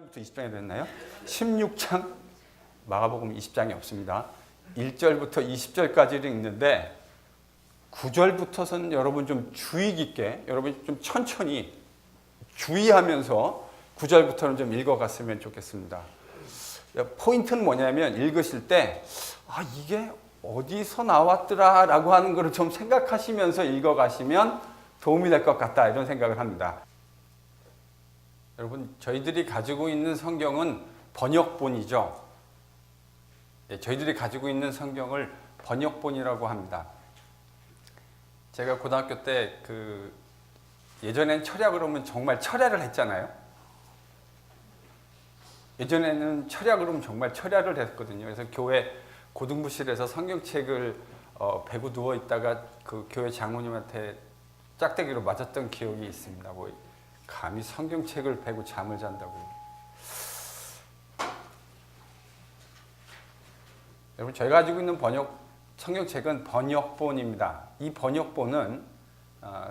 16장부터 20장이 됐나요? 16장 마가복음 20장이 없습니다. 1절부터 20절까지를 읽는데 9절부터는 여러분 좀 주의 깊게, 여러분 좀 천천히 주의하면서 9절부터는 좀 읽어갔으면 좋겠습니다. 포인트는 뭐냐면 읽으실 때 이게 어디서 나왔더라 라고 하는 것을 좀 생각하시면서 읽어가시면 도움이 될 것 같다, 이런 생각을 합니다. 여러분, 저희들이 가지고 있는 성경은 번역본이죠. 저희들이 가지고 있는 성경을 번역본이라고 합니다. 제가 고등학교 때 예전엔 철야 그러면 정말 철야를 했잖아요. 예전에는 철야 그러면 정말 철야를 했거든요. 그래서 교회 고등부실에서 성경책을 베고 누워 있다가 그 교회 장로님한테 짝대기로 맞았던 기억이 있습니다. 감히 성경책을 베고 잠을 잔다고. 여러분, 저희가 가지고 있는 성경책은 번역본입니다. 이 번역본은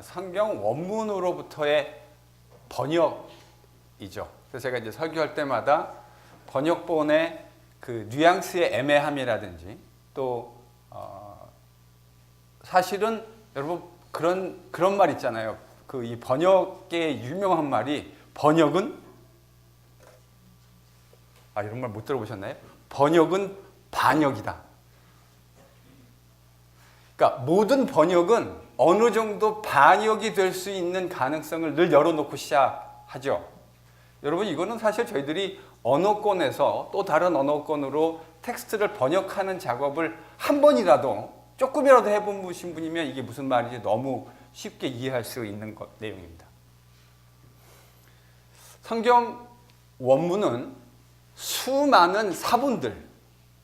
성경 원문으로부터의 번역이죠. 그래서 제가 이제 설교할 때마다 번역본의 그 뉘앙스의 애매함이라든지 또 사실은 여러분 그런 말 있잖아요. 이 번역계의 유명한 말이 번역은 이런 말 못 들어보셨나요? 번역은 반역이다. 그러니까 모든 번역은 어느 정도 반역이 될 수 있는 가능성을 늘 열어놓고 시작하죠. 여러분, 이거는 사실 저희들이 언어권에서 또 다른 언어권으로 텍스트를 번역하는 작업을 한 번이라도 조금이라도 해보신 분이면 이게 무슨 말인지 너무 쉽게 이해할 수 있는 내용입니다. 성경 원문은 수많은 사본들,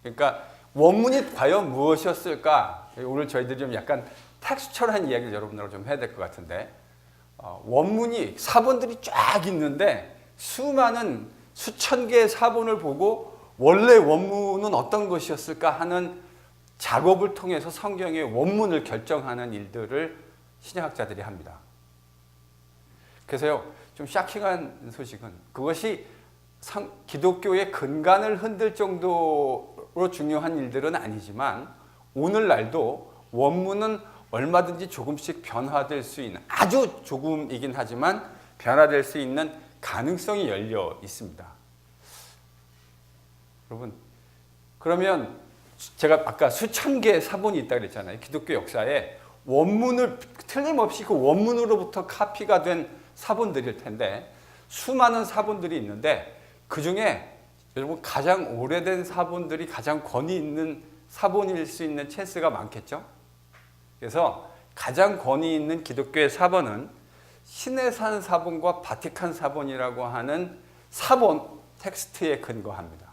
그러니까 원문이 과연 무엇이었을까? 오늘 저희들이 좀 약간 텍스처럴한 이야기를 여러분들하고 좀 해야 될 것 같은데, 원문이 사본들이 쫙 있는데 수많은 수천 개의 사본을 보고 원래 원문은 어떤 것이었을까 하는 작업을 통해서 성경의 원문을 결정하는 일들을 신약학자들이 합니다. 그래서요, 좀 샤킹한 소식은 그것이 기독교의 근간을 흔들 정도로 중요한 일들은 아니지만 오늘날도 원문은 얼마든지 조금씩 변화될 수 있는, 아주 조금이긴 하지만 변화될 수 있는 가능성이 열려 있습니다. 여러분, 그러면 제가 아까 수천 개의 사본이 있다고 그랬잖아요. 기독교 역사에 원문을 틀림없이 그 원문으로부터 카피가 된 사본들일 텐데 수많은 사본들이 있는데 그 중에 여러분 가장 오래된 사본들이 가장 권위 있는 사본일 수 있는 찬스가 많겠죠. 그래서 가장 권위 있는 기독교의 사본은 시내산 사본과 바티칸 사본이라고 하는 사본 텍스트에 근거합니다.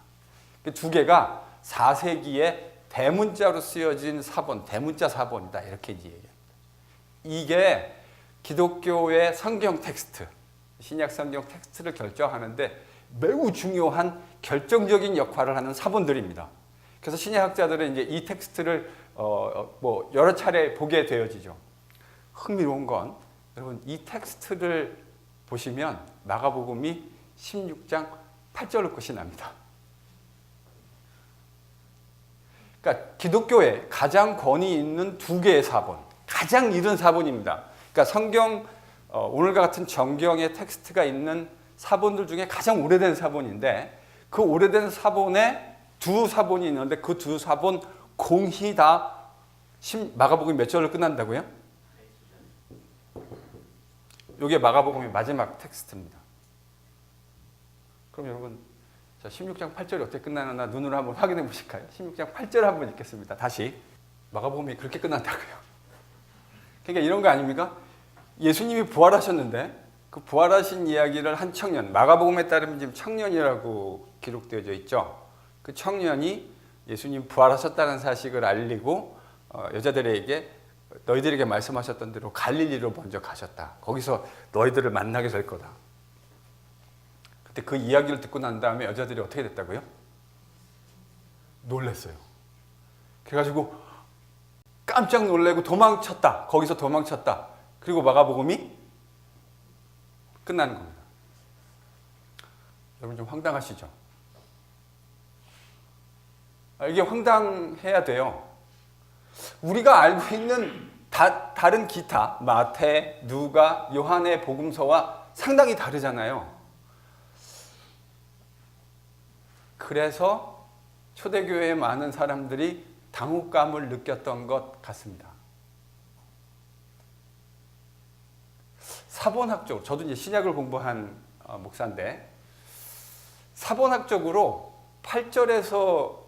그 두 개가 4세기에 대문자로 쓰여진 사본, 대문자 사본이다, 이렇게 얘기합니다. 이게 기독교의 성경 텍스트, 신약 성경 텍스트를 결정하는데 매우 중요한 결정적인 역할을 하는 사본들입니다. 그래서 신약학자들은 이제 이 텍스트를 여러 차례 보게 되어지죠. 흥미로운 건 여러분, 이 텍스트를 보시면 마가복음이 16장 8절로 끝이 납니다. 그러니까 기독교에 가장 권위 있는 두 개의 사본, 가장 이른 사본입니다. 그러니까 성경, 오늘과 같은 정경의 텍스트가 있는 사본들 중에 가장 오래된 사본인데 그 오래된 사본에 두 사본이 있는데 그 두 사본 공히 다 마가복음이 몇 절로 끝난다고요? 이게 마가복음의 마지막 텍스트입니다. 그럼 여러분, 16장 8절이 어떻게 끝나나 눈으로 한번 확인해 보실까요? 16장 8절 한번 읽겠습니다. 다시. 마가복음이 그렇게 끝난다고요. 그러니까 이런 거 아닙니까? 예수님이 부활하셨는데 그 부활하신 이야기를 한 청년, 마가복음에 따르면 지금 청년이라고 기록되어져 있죠. 그 청년이 예수님 부활하셨다는 사실을 알리고 여자들에게 너희들에게 말씀하셨던 대로 갈릴리로 먼저 가셨다. 거기서 너희들을 만나게 될 거다. 그때 그 이야기를 듣고 난 다음에 여자들이 어떻게 됐다고요? 놀랐어요. 그래가지고 깜짝 놀래고 도망쳤다. 거기서 도망쳤다. 그리고 마가복음이 끝나는 겁니다. 여러분 좀 황당하시죠? 이게 황당해야 돼요. 우리가 알고 있는 다른 기타, 마태, 누가, 요한의 복음서와 상당히 다르잖아요. 그래서 초대교회의 많은 사람들이 당혹감을 느꼈던 것 같습니다. 사본학적으로, 저도 이제 신약을 공부한 목사인데, 사본학적으로 8절에서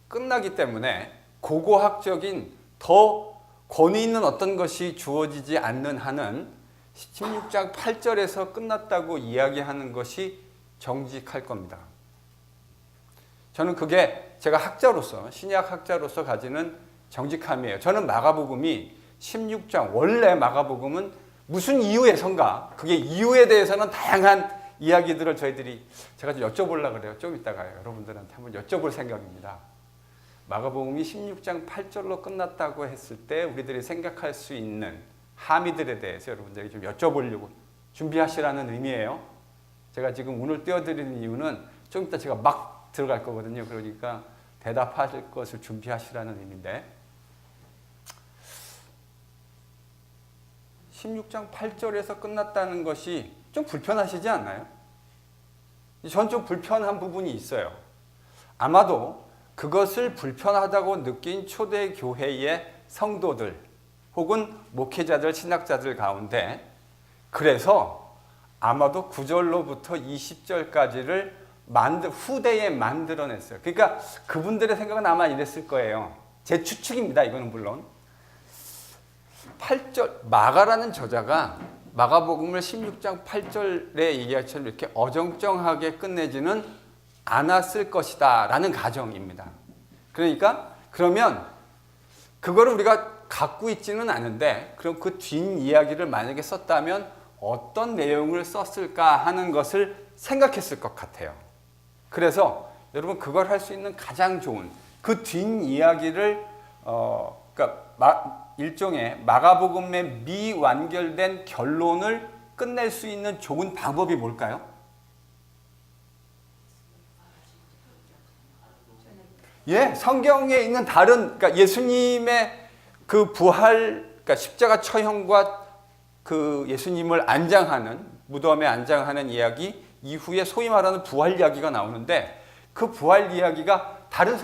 끝나기 때문에 고고학적인 더 권위 있는 어떤 것이 주어지지 않는 한은 16장 8절에서 끝났다고 이야기하는 것이 정직할 겁니다. 저는 그게 제가 학자로서, 신약 학자로서 가지는 정직함이에요. 저는 마가복음이 16장, 원래 마가복음은 무슨 이유에선가, 그게 이유에 대해서는 다양한 이야기들을 제가 좀 여쭤보려고 그래요. 좀 이따가 여러분들한테 한번 여쭤볼 생각입니다. 마가복음이 16장 8절로 끝났다고 했을 때 우리들이 생각할 수 있는 함의들에 대해서 여러분들에게 좀 여쭤보려고 준비하시라는 의미예요. 제가 지금 오늘 띄워드리는 이유는 좀 이따 제가 막 들어갈 거거든요. 그러니까 대답하실 것을 준비하시라는 의미인데, 16장 8절에서 끝났다는 것이 좀 불편하시지 않나요? 전 좀 불편한 부분이 있어요. 아마도 그것을 불편하다고 느낀 초대교회의 성도들 혹은 목회자들, 신학자들 가운데, 그래서 아마도 9절로부터 20절까지를 후대에 만들어냈어요. 그러니까 그분들의 생각은 아마 이랬을 거예요. 제 추측입니다. 이거는 물론. 8절, 마가라는 저자가 마가복음을 16장 8절의 얘기처럼 이렇게 어정쩡하게 끝내지는 않았을 것이다 라는 가정입니다. 그러니까 그러면 그거를 우리가 갖고 있지는 않은데, 그럼 그 뒷이야기를 만약에 썼다면 어떤 내용을 썼을까 하는 것을 생각했을 것 같아요. 그래서 여러분 그걸 할 수 있는 가장 좋은 그 뒷이야기를 그러니까 일종의 마가복음의 미완결된 결론을 끝낼 수 있는 좋은 방법이 뭘까요? 예, 성경에 있는 그러니까 예수님의 그 부활, 그러니까 십자가 처형과 그 예수님을 안장하는, 무덤에 안장하는 이야기 이후에 소위 말하는 부활 이야기가 나오는데, 그 부활 이야기가 다른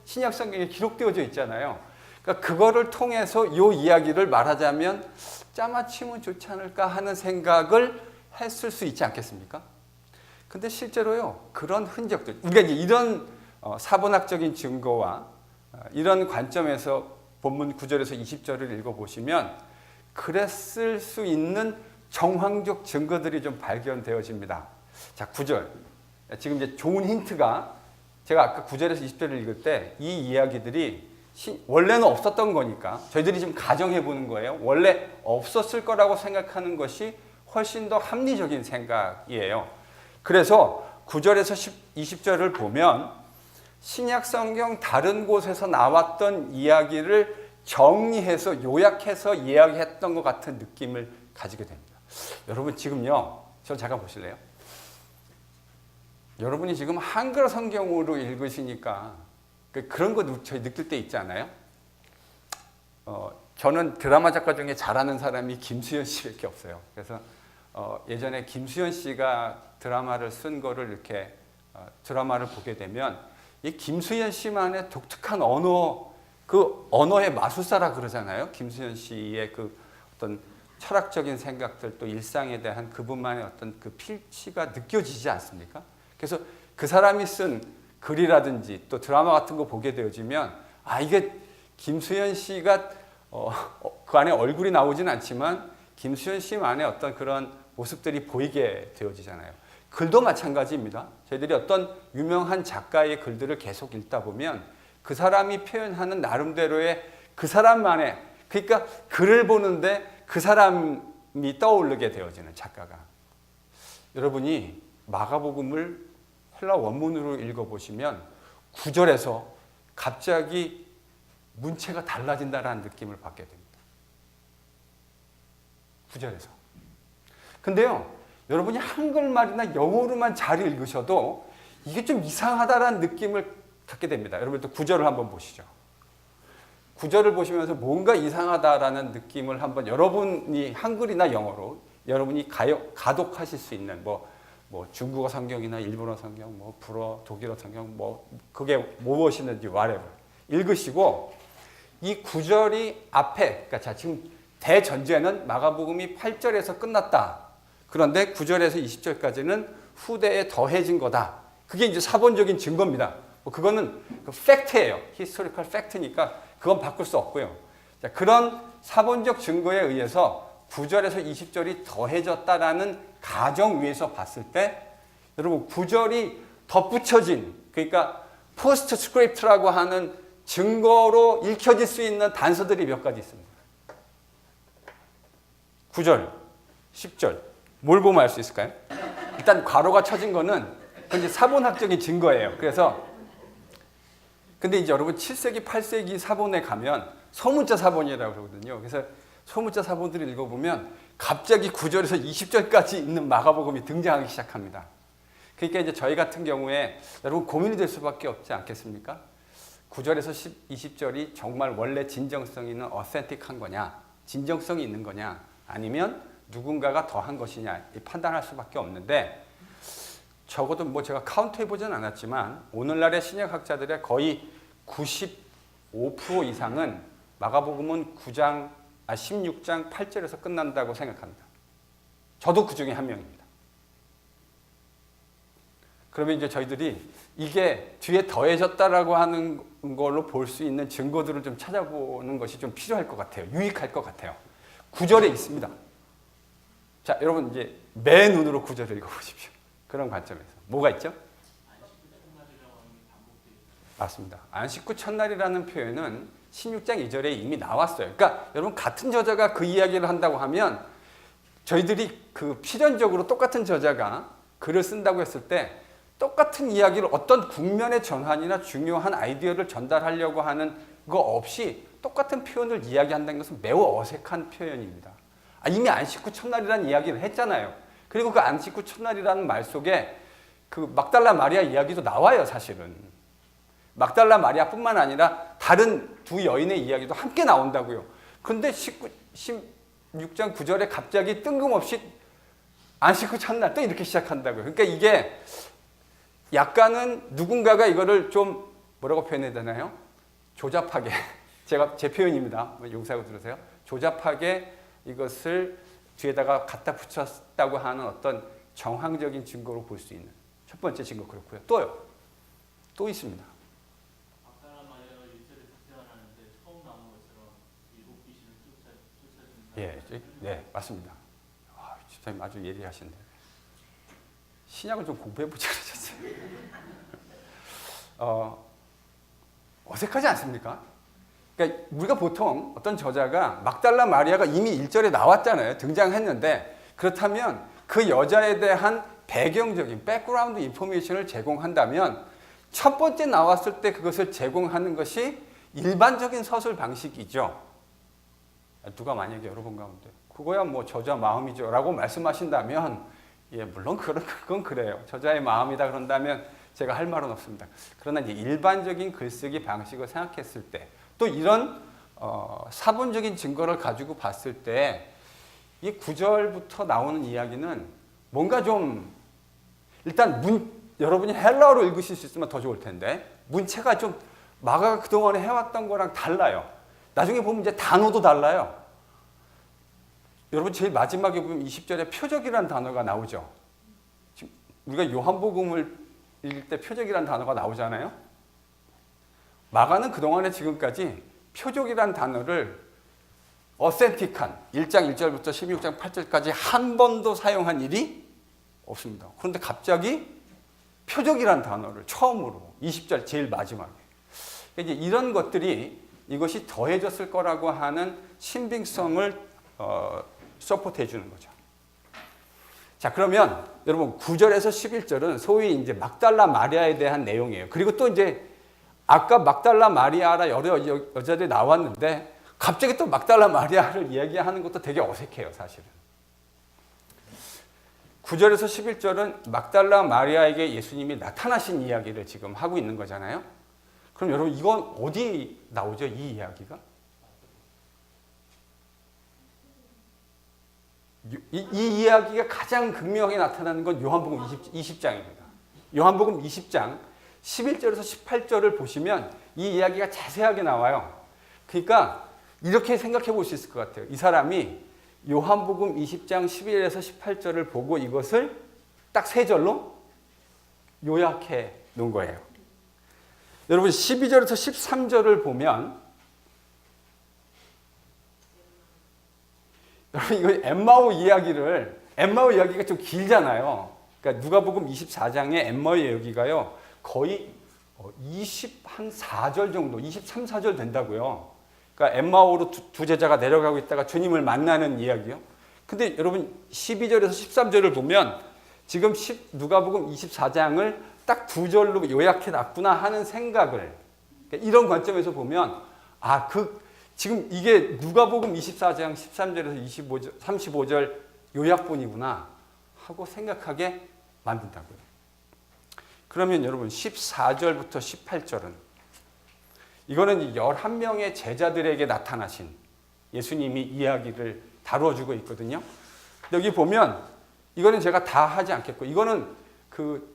신약 성경에 기록되어져 있잖아요. 그러니까 그거를 통해서 이 이야기를 말하자면 짜맞추면 좋지 않을까 하는 생각을 했을 수 있지 않겠습니까? 근데 실제로요, 그런 흔적들, 우리가 이제 이런 사본학적인 증거와 이런 관점에서 본문 9절에서 20절을 읽어보시면 그랬을 수 있는 정황적 증거들이 좀 발견되어집니다. 자, 9절. 지금 이제 좋은 힌트가, 제가 아까 9절에서 20절을 읽을 때 이 이야기들이 원래는 없었던 거니까 저희들이 지금 가정해 보는 거예요. 원래 없었을 거라고 생각하는 것이 훨씬 더 합리적인 생각이에요. 그래서 9절에서 20절을 보면 신약 성경 다른 곳에서 나왔던 이야기를 정리해서 요약해서 이야기했던 것 같은 느낌을 가지게 됩니다. 여러분 지금요, 저 잠깐 보실래요? 여러분이 지금 한글 성경으로 읽으시니까 그런 거 저희 느낄 때 있지 않아요? 저는 드라마 작가 중에 잘하는 사람이 김수현 씨밖에 없어요. 그래서 예전에 김수현 씨가 드라마를 쓴 거를 이렇게 드라마를 보게 되면 이 김수현 씨만의 독특한 그 언어의 마술사라 그러잖아요. 김수현 씨의 그 어떤 철학적인 생각들, 또 일상에 대한 그분만의 어떤 그 필치가 느껴지지 않습니까? 그래서 그 사람이 쓴 글이라든지 또 드라마 같은 거 보게 되어지면, 이게 김수현 씨가 그 안에 얼굴이 나오진 않지만 김수현 씨만의 어떤 그런 모습들이 보이게 되어지잖아요. 글도 마찬가지입니다. 저희들이 어떤 유명한 작가의 글들을 계속 읽다 보면 그 사람이 표현하는 나름대로의 그 사람만의, 그러니까 글을 보는데 그 사람이 떠오르게 되어지는 작가가. 여러분이 마가복음을 헬라 원문으로 읽어보시면 9절에서 갑자기 문체가 달라진다는 느낌을 받게 됩니다. 9절에서. 근데요, 여러분이 한글말이나 영어로만 잘 읽으셔도 이게 좀 이상하다라는 느낌을 갖게 됩니다. 여러분 또 구절을 한번 보시죠. 구절을 보시면서 뭔가 이상하다라는 느낌을 한번 여러분이 한글이나 영어로 여러분이 가독하실 수 있는 뭐 중국어 성경이나 일본어 성경, 뭐 불어, 독일어 성경, 뭐 그게 무엇이든지 whatever 읽으시고 이 구절이 앞에, 그러니까 자 지금 대전제는 마가복음이 8절에서 끝났다. 그런데 9절에서 20절까지는 후대에 더해진 거다. 그게 이제 사본적인 증거입니다. 뭐 그거는 팩트예요. 히스토리컬 팩트니까 그건 바꿀 수 없고요. 자, 그런 사본적 증거에 의해서 9절에서 20절이 더해졌다라는 가정 위에서 봤을 때 여러분 9절이 덧붙여진, 그러니까 포스트 스크립트라고 하는 증거로 읽혀질 수 있는 단서들이 몇 가지 있습니다. 9절, 10절 뭘 보면 알 수 있을까요? 일단 괄호가 쳐진 거는 이제 사본학적인 증거예요. 그래서 근데 이제 여러분 7세기, 8세기 사본에 가면 소문자 사본이라고 그러거든요. 그래서 소문자 사본들을 읽어보면 갑자기 9절에서 20절까지 있는 마가복음이 등장하기 시작합니다. 그러니까 이제 저희 같은 경우에 여러분 고민이 될 수밖에 없지 않겠습니까? 9절에서 20절이 정말 원래 진정성 있는 어센틱한 거냐, 진정성이 있는 거냐, 아니면 누군가가 더한 것이냐 판단할 수밖에 없는데 적어도 뭐 제가 카운트해보진 않았지만 오늘날의 신약학자들의 거의 95% 이상은 마가복음은 16장 8절에서 끝난다고 생각합니다. 저도 그 중에 한 명입니다. 그러면 이제 저희들이 이게 뒤에 더해졌다라고 하는 걸로 볼 수 있는 증거들을 좀 찾아보는 것이 좀 필요할 것 같아요. 유익할 것 같아요. 9절에 있습니다. 자, 여러분 이제 매 눈으로 9절을 읽어보십시오. 그런 관점에서. 뭐가 있죠? 맞습니다. 안식구 첫날이라는 표현은 16장 2절에 이미 나왔어요. 그러니까 여러분 같은 저자가 그 이야기를 한다고 하면 저희들이 그 필연적으로 똑같은 저자가 글을 쓴다고 했을 때 똑같은 이야기를 어떤 국면의 전환이나 중요한 아이디어를 전달하려고 하는 거 없이 똑같은 표현을 이야기한다는 것은 매우 어색한 표현입니다. 이미 안식구 첫날이라는 이야기를 했잖아요. 그리고 그 안식구 첫날이라는 말 속에 그 막달라 마리아 이야기도 나와요, 사실은. 막달라 마리아뿐만 아니라 다른 두 여인의 이야기도 함께 나온다고요. 그런데 16장 9절에 갑자기 뜬금없이 안식구 첫날 또 이렇게 시작한다고요. 그러니까 이게 약간은 누군가가 이거를 좀 뭐라고 표현해야 되나요? 조잡하게, 제 표현입니다. 용서하고 들으세요. 조잡하게 이것을 뒤에다가 갖다 붙였다고 하는 어떤 정황적인 증거로 볼 수 있는 첫 번째 증거 그렇고요. 또요. 또 있습니다. 예, 네, 맞습니다. 집사님 아주 예리하신데 신약을 좀 공부해보지 그러셨어요. 어색하지 않습니까? 그러니까 우리가 보통 어떤 저자가 막달라 마리아가 이미 1절에 나왔잖아요. 등장했는데 그렇다면 그 여자에 대한 배경적인 백그라운드 인포메이션을 제공한다면 첫 번째 나왔을 때 그것을 제공하는 것이 일반적인 서술 방식이죠. 누가 만약에 여러분 가운데 그거야 뭐 저자 마음이죠 라고 말씀하신다면 예, 물론 그건 그래요. 저자의 마음이다 그런다면 제가 할 말은 없습니다. 그러나 이제 일반적인 글쓰기 방식을 생각했을 때 또 이런 사본적인 증거를 가지고 봤을 때 이 9절부터 나오는 이야기는 뭔가 좀 일단 여러분이 헬라어로 읽으실 수 있으면 더 좋을 텐데 문체가 좀 마가가 그동안에 해왔던 거랑 달라요. 나중에 보면 이제 단어도 달라요. 여러분 제일 마지막에 보면 20절에 표적이라는 단어가 나오죠. 지금 우리가 요한복음을 읽을 때 표적이라는 단어가 나오잖아요. 마가는 그동안에 지금까지 표적이라는 단어를 어센틱한 1장 1절부터 16장 8절까지 한 번도 사용한 일이 없습니다. 그런데 갑자기 표적이라는 단어를 처음으로 20절 제일 마지막에 이제 이런 것들이 이것이 더해졌을 거라고 하는 신빙성을 서포트해 주는 거죠. 자, 그러면 여러분 9절에서 11절은 소위 이제 막달라 마리아에 대한 내용이에요. 그리고 또 이제 아까 막달라 마리아라 여러 여자들이 나왔는데 갑자기 또 막달라 마리아를 이야기하는 것도 되게 어색해요, 사실은. 9절에서 11절은 막달라 마리아에게 예수님이 나타나신 이야기를 지금 하고 있는 거잖아요. 그럼 여러분 이건 어디 나오죠? 이 이야기가? 이 이야기가 가장 극명하게 나타나는 건 요한복음 20장입니다. 요한복음 20장 11절에서 18절을 보시면 이 이야기가 자세하게 나와요. 그러니까 이렇게 생각해 볼 수 있을 것 같아요. 이 사람이 요한복음 20장 11에서 18절을 보고 이것을 딱 세 절로 요약해 놓은 거예요. 여러분 12절에서 13절을 보면 여러분 이거 엠마오 이야기가 좀 길잖아요. 그러니까 누가복음 24장의 엠마오 이야기가요. 거의 24절 정도, 23, 4절 된다고요. 그러니까 엠마오로 두 제자가 내려가고 있다가 주님을 만나는 이야기요. 근데 여러분 12절에서 13절을 보면 지금 누가복음 24장을 딱 두 절로 요약해 놨구나 하는 생각을, 그러니까 이런 관점에서 보면 지금 이게 누가복음 24장 13절에서 35절 요약본이구나 하고 생각하게 만든다고요. 그러면 여러분 14절부터 18절은 이거는 11명의 제자들에게 나타나신 예수님이 이야기를 다뤄주고 있거든요. 여기 보면 이거는 제가 다 하지 않겠고 이거는 그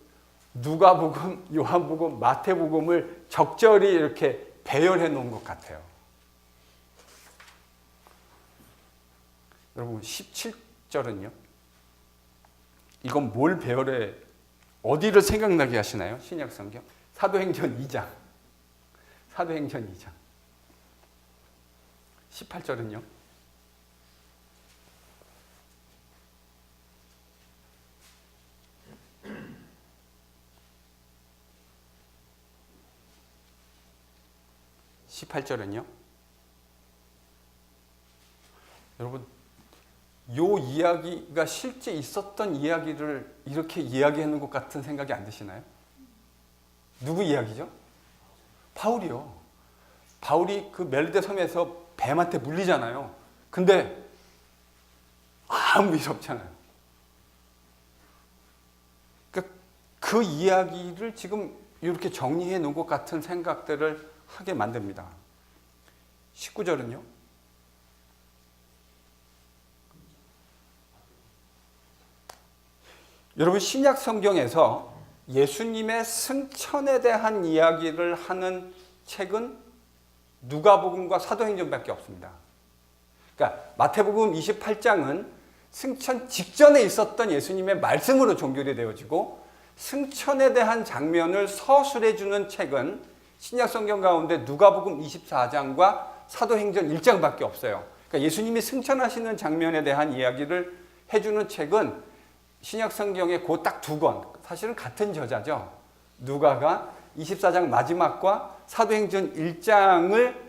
누가복음, 요한복음, 마태복음을 적절히 이렇게 배열해 놓은 것 같아요. 여러분 17절은요. 이건 뭘 배열해, 어디를 생각나게 하시나요? 신약성경 사도행전 2장 18절은요. 여러분 요 이야기가 실제 있었던 이야기를 이렇게 이야기하는 것 같은 생각이 안 드시나요? 누구 이야기죠? 바울이요. 바울이 그 멜데 섬에서 뱀한테 물리잖아요. 근데 아무 일 없잖아요. 그러니까 그 이야기를 지금 이렇게 정리해 놓은 것 같은 생각들을 하게 만듭니다. 19절은요. 여러분 신약 성경에서 예수님의 승천에 대한 이야기를 하는 책은 누가복음과 사도행전밖에 없습니다. 그러니까 마태복음 28장은 승천 직전에 있었던 예수님의 말씀으로 종결이 되어지고 승천에 대한 장면을 서술해 주는 책은 신약 성경 가운데 누가복음 24장과 사도행전 1장밖에 없어요. 그러니까 예수님이 승천하시는 장면에 대한 이야기를 해주는 책은 신약 성경의 그 딱 두 권, 사실은 같은 저자죠. 누가가 24장 마지막과 사도행전 1장을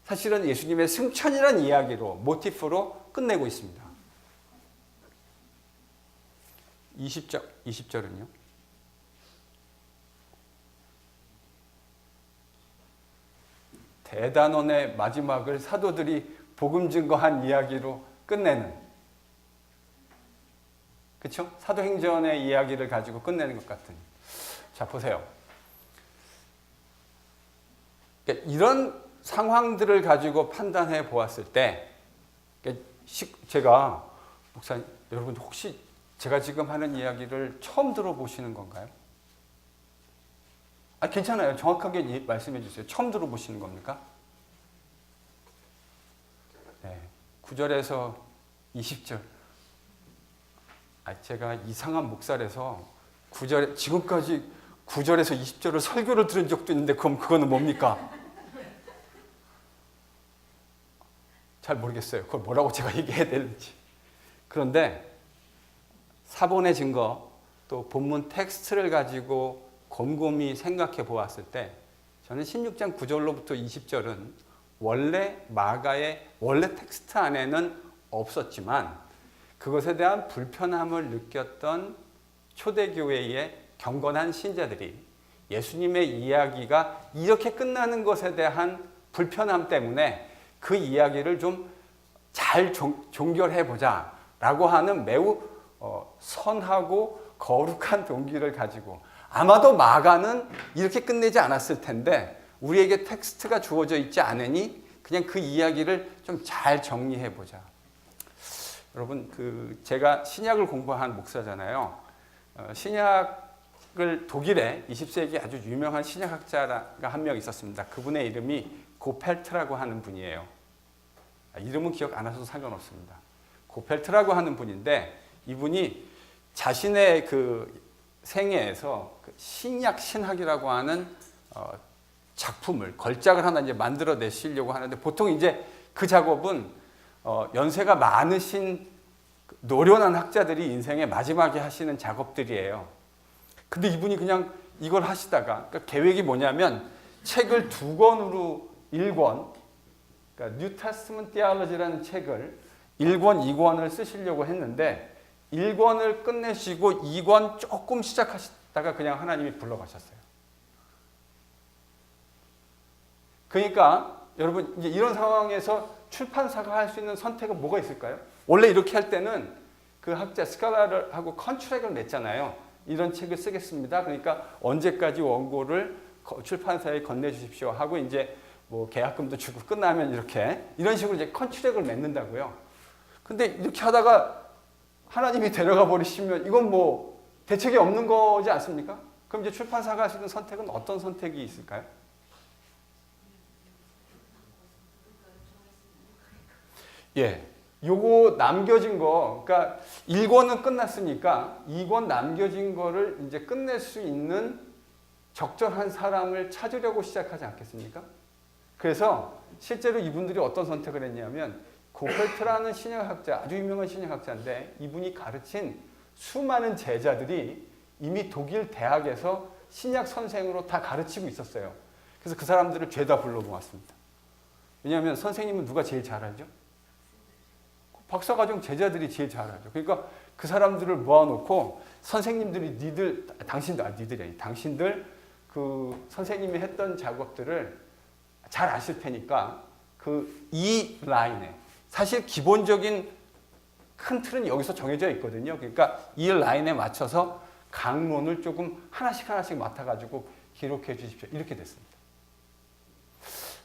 사실은 예수님의 승천이라는 이야기로 모티프로 끝내고 있습니다. 20절은요. 대단원의 마지막을 사도들이 복음 증거한 이야기로 끝내는, 그렇죠? 사도행전의 이야기를 가지고 끝내는 것 같은. 자, 보세요. 그러니까 이런 상황들을 가지고 판단해 보았을 때, 그러니까 제가 목사님, 여러분 혹시 제가 지금 하는 이야기를 처음 들어보시는 건가요? 괜찮아요. 정확하게 말씀해 주세요. 처음 들어보시는 겁니까? 네. 9절에서 20절. 제가 이상한 목살에서 지금까지 9절에서 20절을 설교를 들은 적도 있는데 그럼 그거는 뭡니까? 잘 모르겠어요. 그걸 뭐라고 제가 얘기해야 되는지. 그런데 사본의 증거 또 본문 텍스트를 가지고 곰곰이 생각해 보았을 때 저는 16장 9절로부터 20절은 원래 마가의 원래 텍스트 안에는 없었지만 그것에 대한 불편함을 느꼈던 초대교회의 경건한 신자들이 예수님의 이야기가 이렇게 끝나는 것에 대한 불편함 때문에 그 이야기를 좀 잘 종결해 보자 라고 하는 매우 선하고 거룩한 동기를 가지고 아마도 마가는 이렇게 끝내지 않았을 텐데 우리에게 텍스트가 주어져 있지 않으니 그냥 그 이야기를 좀 잘 정리해 보자. 여러분, 제가 신약을 공부한 목사잖아요. 신약을 독일에 20세기 아주 유명한 신약학자가 한 명 있었습니다. 그분의 이름이 고펠트라고 하는 분이에요. 이름은 기억 안 하셔도 상관없습니다. 고펠트라고 하는 분인데 이분이 자신의 그 생애에서 신약 신학이라고 하는 작품을 걸작을 하나 이제 만들어 내시려고 하는데 보통 이제 그 작업은 연세가 많으신 노련한 학자들이 인생의 마지막에 하시는 작업들이에요. 근데 이분이 그냥 이걸 하시다가 그러니까 계획이 뭐냐면 책을 2권으로 1권, 그러니까 뉴 테스트먼트 디알러지라는 책을 1권, 2권을 쓰시려고 했는데 1권을 끝내시고 2권 조금 시작하시다가 그냥 하나님이 불러가셨어요. 그러니까 여러분 이제 이런 상황에서 출판사가 할 수 있는 선택은 뭐가 있을까요? 원래 이렇게 할 때는 그 학자 스칼라를 하고 컨트랙을 냈잖아요. 이런 책을 쓰겠습니다. 그러니까 언제까지 원고를 출판사에 건네주십시오 하고 이제 뭐 계약금도 주고 끝나면 이런 식으로 이제 컨트랙을 맺는다고요. 근데 이렇게 하다가 하나님이 데려가 버리시면 이건 뭐 대책이 없는 거지 않습니까? 그럼 이제 출판사가 할 수 있는 선택은 어떤 선택이 있을까요? 예, 요거 남겨진 거, 그러니까 1권은 끝났으니까 2권 남겨진 거를 이제 끝낼 수 있는 적절한 사람을 찾으려고 시작하지 않겠습니까? 그래서 실제로 이분들이 어떤 선택을 했냐면 고펠트라는 신약학자, 아주 유명한 신약학자인데 이분이 가르친 수많은 제자들이 이미 독일 대학에서 신약 선생으로 다 가르치고 있었어요. 그래서 그 사람들을 죄다 불러 모았습니다. 왜냐하면 선생님은 누가 제일 잘 알죠? 박사과정 제자들이 제일 잘 알죠. 그러니까 그 사람들을 모아놓고 선생님들이 당신들 그 선생님이 했던 작업들을 잘 아실 테니까 이 라인에 사실 기본적인 큰 틀은 여기서 정해져 있거든요. 그러니까 이 라인에 맞춰서 강론을 조금 하나씩 맡아가지고 기록해 주십시오. 이렇게 됐습니다.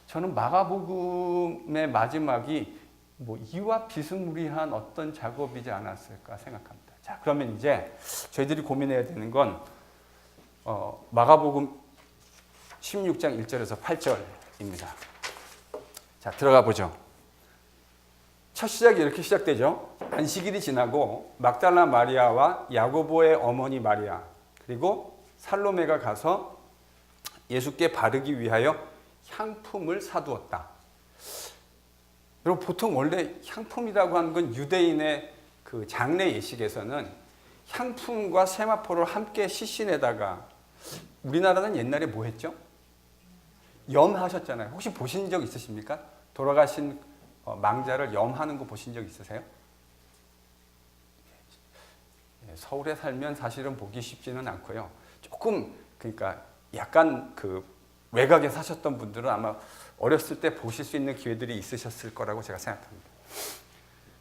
저는 마가복음의 마지막이 뭐 이와 비스무리한 어떤 작업이지 않았을까 생각합니다. 자, 그러면 이제 저희들이 고민해야 되는 건 마가복음 16장 1절에서 8절입니다. 자, 들어가 보죠. 첫 시작이 이렇게 시작되죠. 안식일이 지나고 막달라 마리아와 야고보의 어머니 마리아 그리고 살로메가 가서 예수께 바르기 위하여 향품을 사두었다. 여러분 보통 원래 향품이라고 하는 건 유대인의 그 장례 예식에서는 향품과 세마포를 함께 시신에다가 우리나라는 옛날에 뭐 했죠? 염하셨잖아요. 혹시 보신 적 있으십니까? 돌아가신 망자를 염하는 거 보신 적 있으세요? 서울에 살면 사실은 보기 쉽지는 않고요. 조금 그러니까 약간 그 외곽에 사셨던 분들은 아마 어렸을 때 보실 수 있는 기회들이 있으셨을 거라고 제가 생각합니다.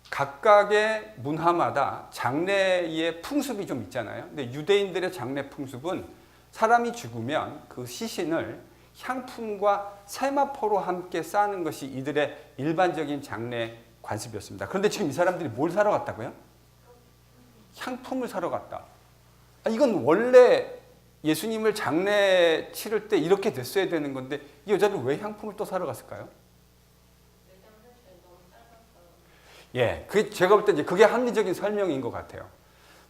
각각의 문화마다 장례의 풍습이 좀 있잖아요. 근데 유대인들의 장례 풍습은 사람이 죽으면 그 시신을 향품과 세마포로 함께 싸는 것이 이들의 일반적인 장례 관습이었습니다. 그런데 지금 이 사람들이 뭘 사러 갔다고요? 향품을 사러 갔다. 이건 원래 예수님을 장례 치를 때 이렇게 됐어야 되는 건데 이 여자들 왜 향품을 또 사러 갔을까요? 예, 제가 볼 때 이제 그게 합리적인 설명인 것 같아요.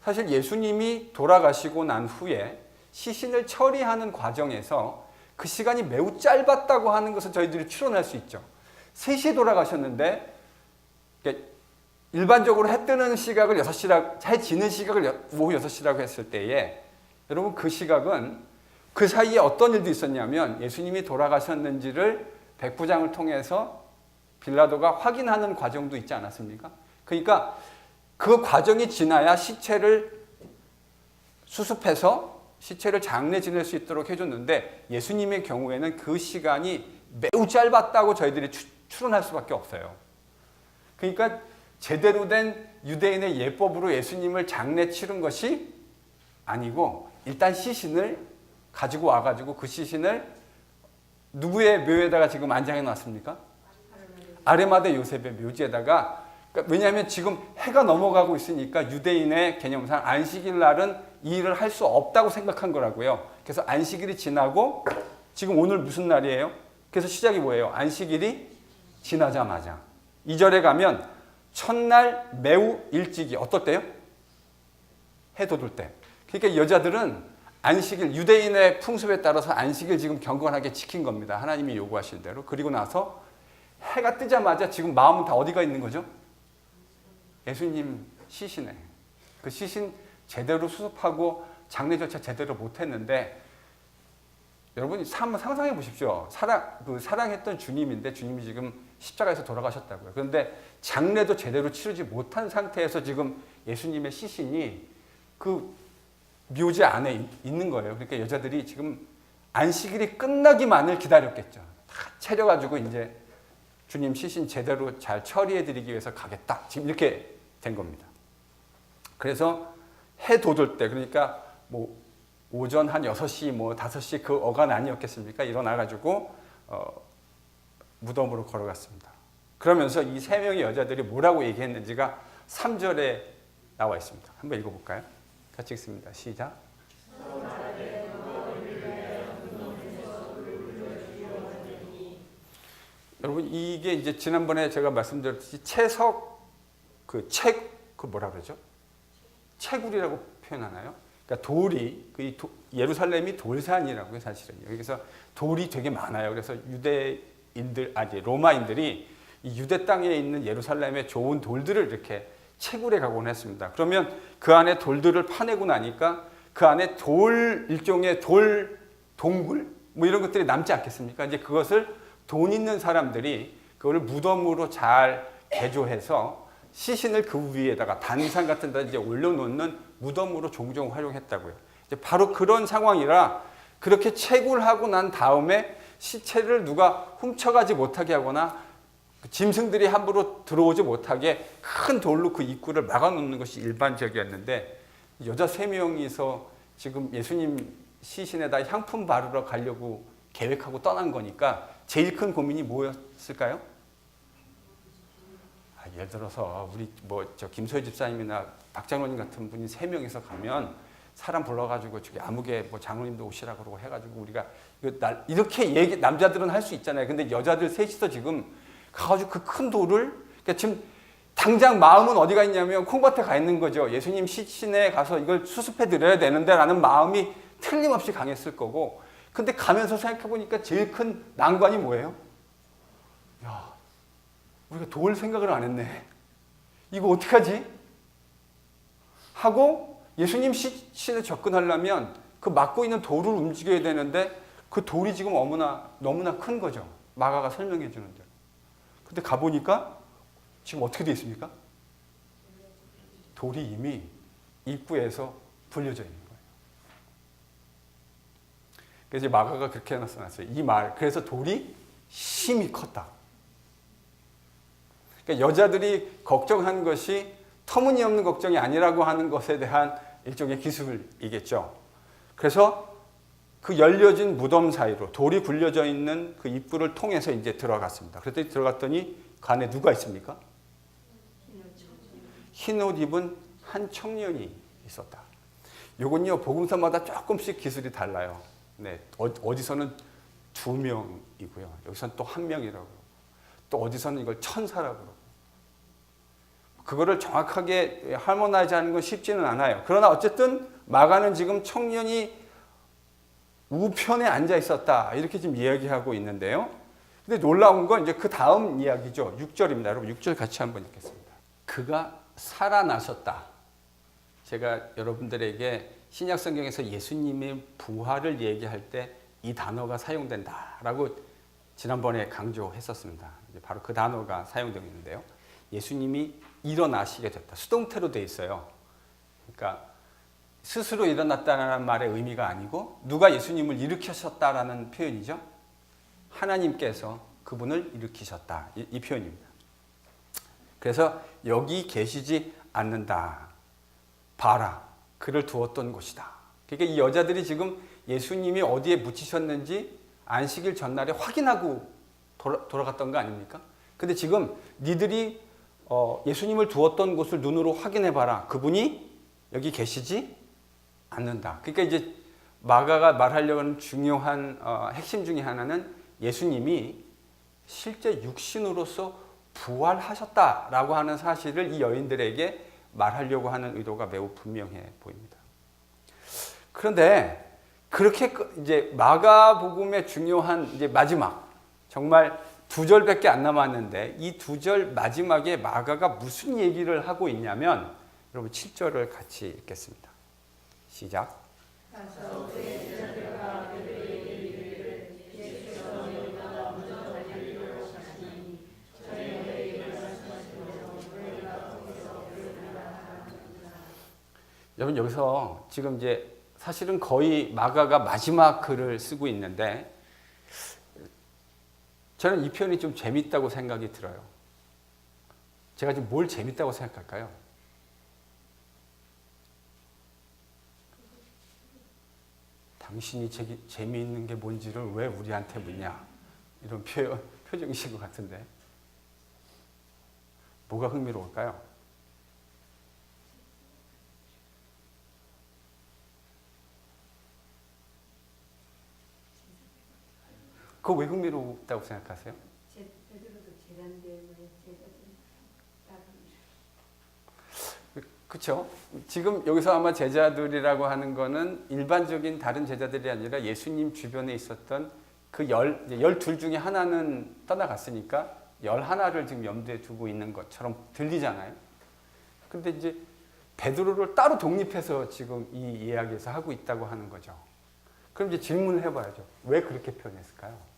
사실 예수님이 돌아가시고 난 후에 시신을 처리하는 과정에서 그 시간이 매우 짧았다고 하는 것을 저희들이 추론할 수 있죠. 3시에 돌아가셨는데 일반적으로 해 뜨는 시각을 6시라고, 해 지는 시각을 오후 6시라고 했을 때에 여러분 그 시각은 그 사이에 어떤 일도 있었냐면 예수님이 돌아가셨는지를 백부장을 통해서 빌라도가 확인하는 과정도 있지 않았습니까? 그러니까 그 과정이 지나야 시체를 수습해서 시체를 장례 지낼 수 있도록 해줬는데 예수님의 경우에는 그 시간이 매우 짧았다고 저희들이 추론할 수밖에 없어요. 그러니까 제대로 된 유대인의 예법으로 예수님을 장례 치른 것이 아니고 일단 시신을 가지고 와가지고 그 시신을 누구의 묘에다가 지금 안장해 놨습니까? 아레마대 요셉의 묘지에다가. 그러니까 왜냐하면 지금 해가 넘어가고 있으니까 유대인의 개념상 안식일 날은 이 일을 할 수 없다고 생각한 거라고요. 그래서 안식일이 지나고 지금 오늘 무슨 날이에요? 그래서 시작이 뭐예요? 안식일이 지나자마자 2절에 가면 첫날 매우 일찍이 어떨 때요? 해 돋을 때. 그러니까 여자들은 안식일, 유대인의 풍습에 따라서 안식일 지금 경건하게 지킨 겁니다. 하나님이 요구하신 대로. 그리고 나서 해가 뜨자마자 지금 마음은 다 어디가 있는 거죠? 예수님 시신에. 그 시신 제대로 수습하고 장례 절차 제대로 못했는데 여러분 한번 상상해 보십시오. 사랑했던 주님인데 주님이 지금 십자가에서 돌아가셨다고요. 그런데 장례도 제대로 치르지 못한 상태에서 지금 예수님의 시신이 그 묘지 안에 있는 거예요. 그러니까 여자들이 지금 안식일이 끝나기만을 기다렸겠죠. 다 차려가지고 이제 주님 시신 제대로 잘 처리해드리기 위해서 가겠다. 지금 이렇게 된 겁니다. 그래서 해 돋을 때, 그러니까 뭐 오전 한 6시, 뭐 5시 그 어간 아니었겠습니까? 일어나가지고 무덤으로 걸어갔습니다. 그러면서 이 3명의 여자들이 뭐라고 얘기했는지가 3절에 나와 있습니다. 한번 읽어볼까요? 같이 읽습니다. 시작. 여러분 이게 이제 지난번에 제가 말씀드렸듯이 채석 그 뭐라 그러죠? 채굴이라고 표현하나요? 그러니까 돌이 예루살렘이 돌산이라고요, 사실은요. 그래서 돌이 되게 많아요. 그래서 로마인들이 이 유대 땅에 있는 예루살렘의 좋은 돌들을 이렇게 채굴해 가곤 했습니다. 그러면 그 안에 돌들을 파내고 나니까 그 안에 일종의 돌 동굴 뭐 이런 것들이 남지 않겠습니까? 이제 그것을 돈 있는 사람들이 그걸 무덤으로 잘 개조해서 시신을 그 위에다가 단상 같은 데 이제 올려놓는 무덤으로 종종 활용했다고요. 이제 바로 그런 상황이라 그렇게 채굴하고 난 다음에 시체를 누가 훔쳐가지 못하게 하거나 짐승들이 함부로 들어오지 못하게 큰 돌로 그 입구를 막아놓는 것이 일반적이었는데 여자 3명이서 지금 예수님 시신에다 향품 바르러 가려고 계획하고 떠난 거니까 제일 큰 고민이 뭐였을까요? 예를 들어서 우리 김소희 집사님이나 박장로님 같은 분이 3명이서 가면 사람 불러가지고 저기 아무개 장로님도 오시라 그러고 해가지고 우리가 이렇게 남자들은 할 수 있잖아요. 근데 여자들 셋이서 지금 가가지고 그 큰 돌을 그러니까 지금 당장 마음은 어디가 있냐면 콩밭에 가 있는 거죠. 예수님 시신에 가서 이걸 수습해 드려야 되는데라는 마음이 틀림없이 강했을 거고. 근데 가면서 생각해 보니까 제일 큰 난관이 뭐예요? 야, 우리가 도울 생각을 안 했네. 이거 어떡하지? 하고 예수님 시신에 접근하려면 그 막고 있는 돌을 움직여야 되는데 그 돌이 지금 너무나 큰 거죠. 마가가 설명해 주는데. 근데 가보니까 지금 어떻게 되어 있습니까? 돌이 이미 입구에서 불려져 있는 거예요. 그래서 마가가 그렇게 해놨어요. 그래서 돌이 심히 컸다. 그러니까 여자들이 걱정한 것이 터무니없는 걱정이 아니라고 하는 것에 대한 일종의 기술이겠죠. 그래서 그 열려진 무덤 사이로 돌이 굴려져 있는 그 입구를 통해서 이제 들어갔습니다. 그랬더니 들어갔더니 그 안에 누가 있습니까? 흰 옷 입은 한 청년이 있었다. 요건요, 복음서마다 조금씩 기술이 달라요. 네, 어디서는 2명이고요. 여기서는 또 1명이라고. 또 어디서는 이걸 천사라고 그러고. 그거를 정확하게 할모나이즈 하는 건 쉽지는 않아요. 그러나 어쨌든 마가는 지금 청년이 우편에 앉아 있었다. 이렇게 지금 이야기하고 있는데요. 근데 놀라운 건 이제 그 다음 이야기죠. 6절입니다. 여러분 6절 같이 한번 읽겠습니다. 그가 살아나셨다. 제가 여러분들에게 신약 성경에서 예수님의 부활을 얘기할 때 이 단어가 사용된다라고 지난번에 강조했었습니다. 바로 그 단어가 사용되고 있는데요. 예수님이 일어나시게 됐다. 수동태로 돼 있어요. 그러니까 스스로 일어났다는 말의 의미가 아니고 누가 예수님을 일으키셨다라는 표현이죠. 하나님께서 그분을 일으키셨다. 이 표현입니다. 그래서 여기 계시지 않는다. 봐라. 그를 두었던 곳이다. 그러니까 이 여자들이 지금 예수님이 어디에 묻히셨는지 안식일 전날에 확인하고 돌아갔던 거 아닙니까? 근데 지금 니들이 예수님을 두었던 곳을 눈으로 확인해 봐라. 그분이 여기 계시지 않는다. 그러니까 이제 마가가 말하려고 하는 중요한 핵심 중에 하나는 예수님이 실제 육신으로서 부활하셨다라고 하는 사실을 이 여인들에게 말하려고 하는 의도가 매우 분명해 보입니다. 그런데 그렇게 이제 마가복음의 중요한 이제 마지막 정말 2절밖에 안 남았는데 이 2절 마지막에 마가가 무슨 얘기를 하고 있냐면 여러분 7절을 같이 읽겠습니다. 시작. 여러분 여기서 지금 이제 사실은 거의 마가가 마지막 글을 쓰고 있는데 저는 이 표현이 좀 재밌다고 생각이 들어요. 제가 지금 뭘 재밌다고 생각할까요? 당신이 재미있는 게 뭔지를 왜 우리한테 묻냐? 이런 표정이신 것 같은데 뭐가 흥미로울까요? 그거 왜 흥미롭다고 생각하세요? 그렇죠. 지금 여기서 아마 제자들이라고 하는 거는 일반적인 다른 제자들이 아니라 예수님 주변에 있었던 그 12 중에 하나는 떠나갔으니까 11을 지금 염두에 두고 있는 것처럼 들리잖아요. 근데 이제 베드로를 따로 독립해서 지금 이 이야기에서 하고 있다고 하는 거죠. 그럼 이제 질문을 해봐야죠. 왜 그렇게 표현했을까요?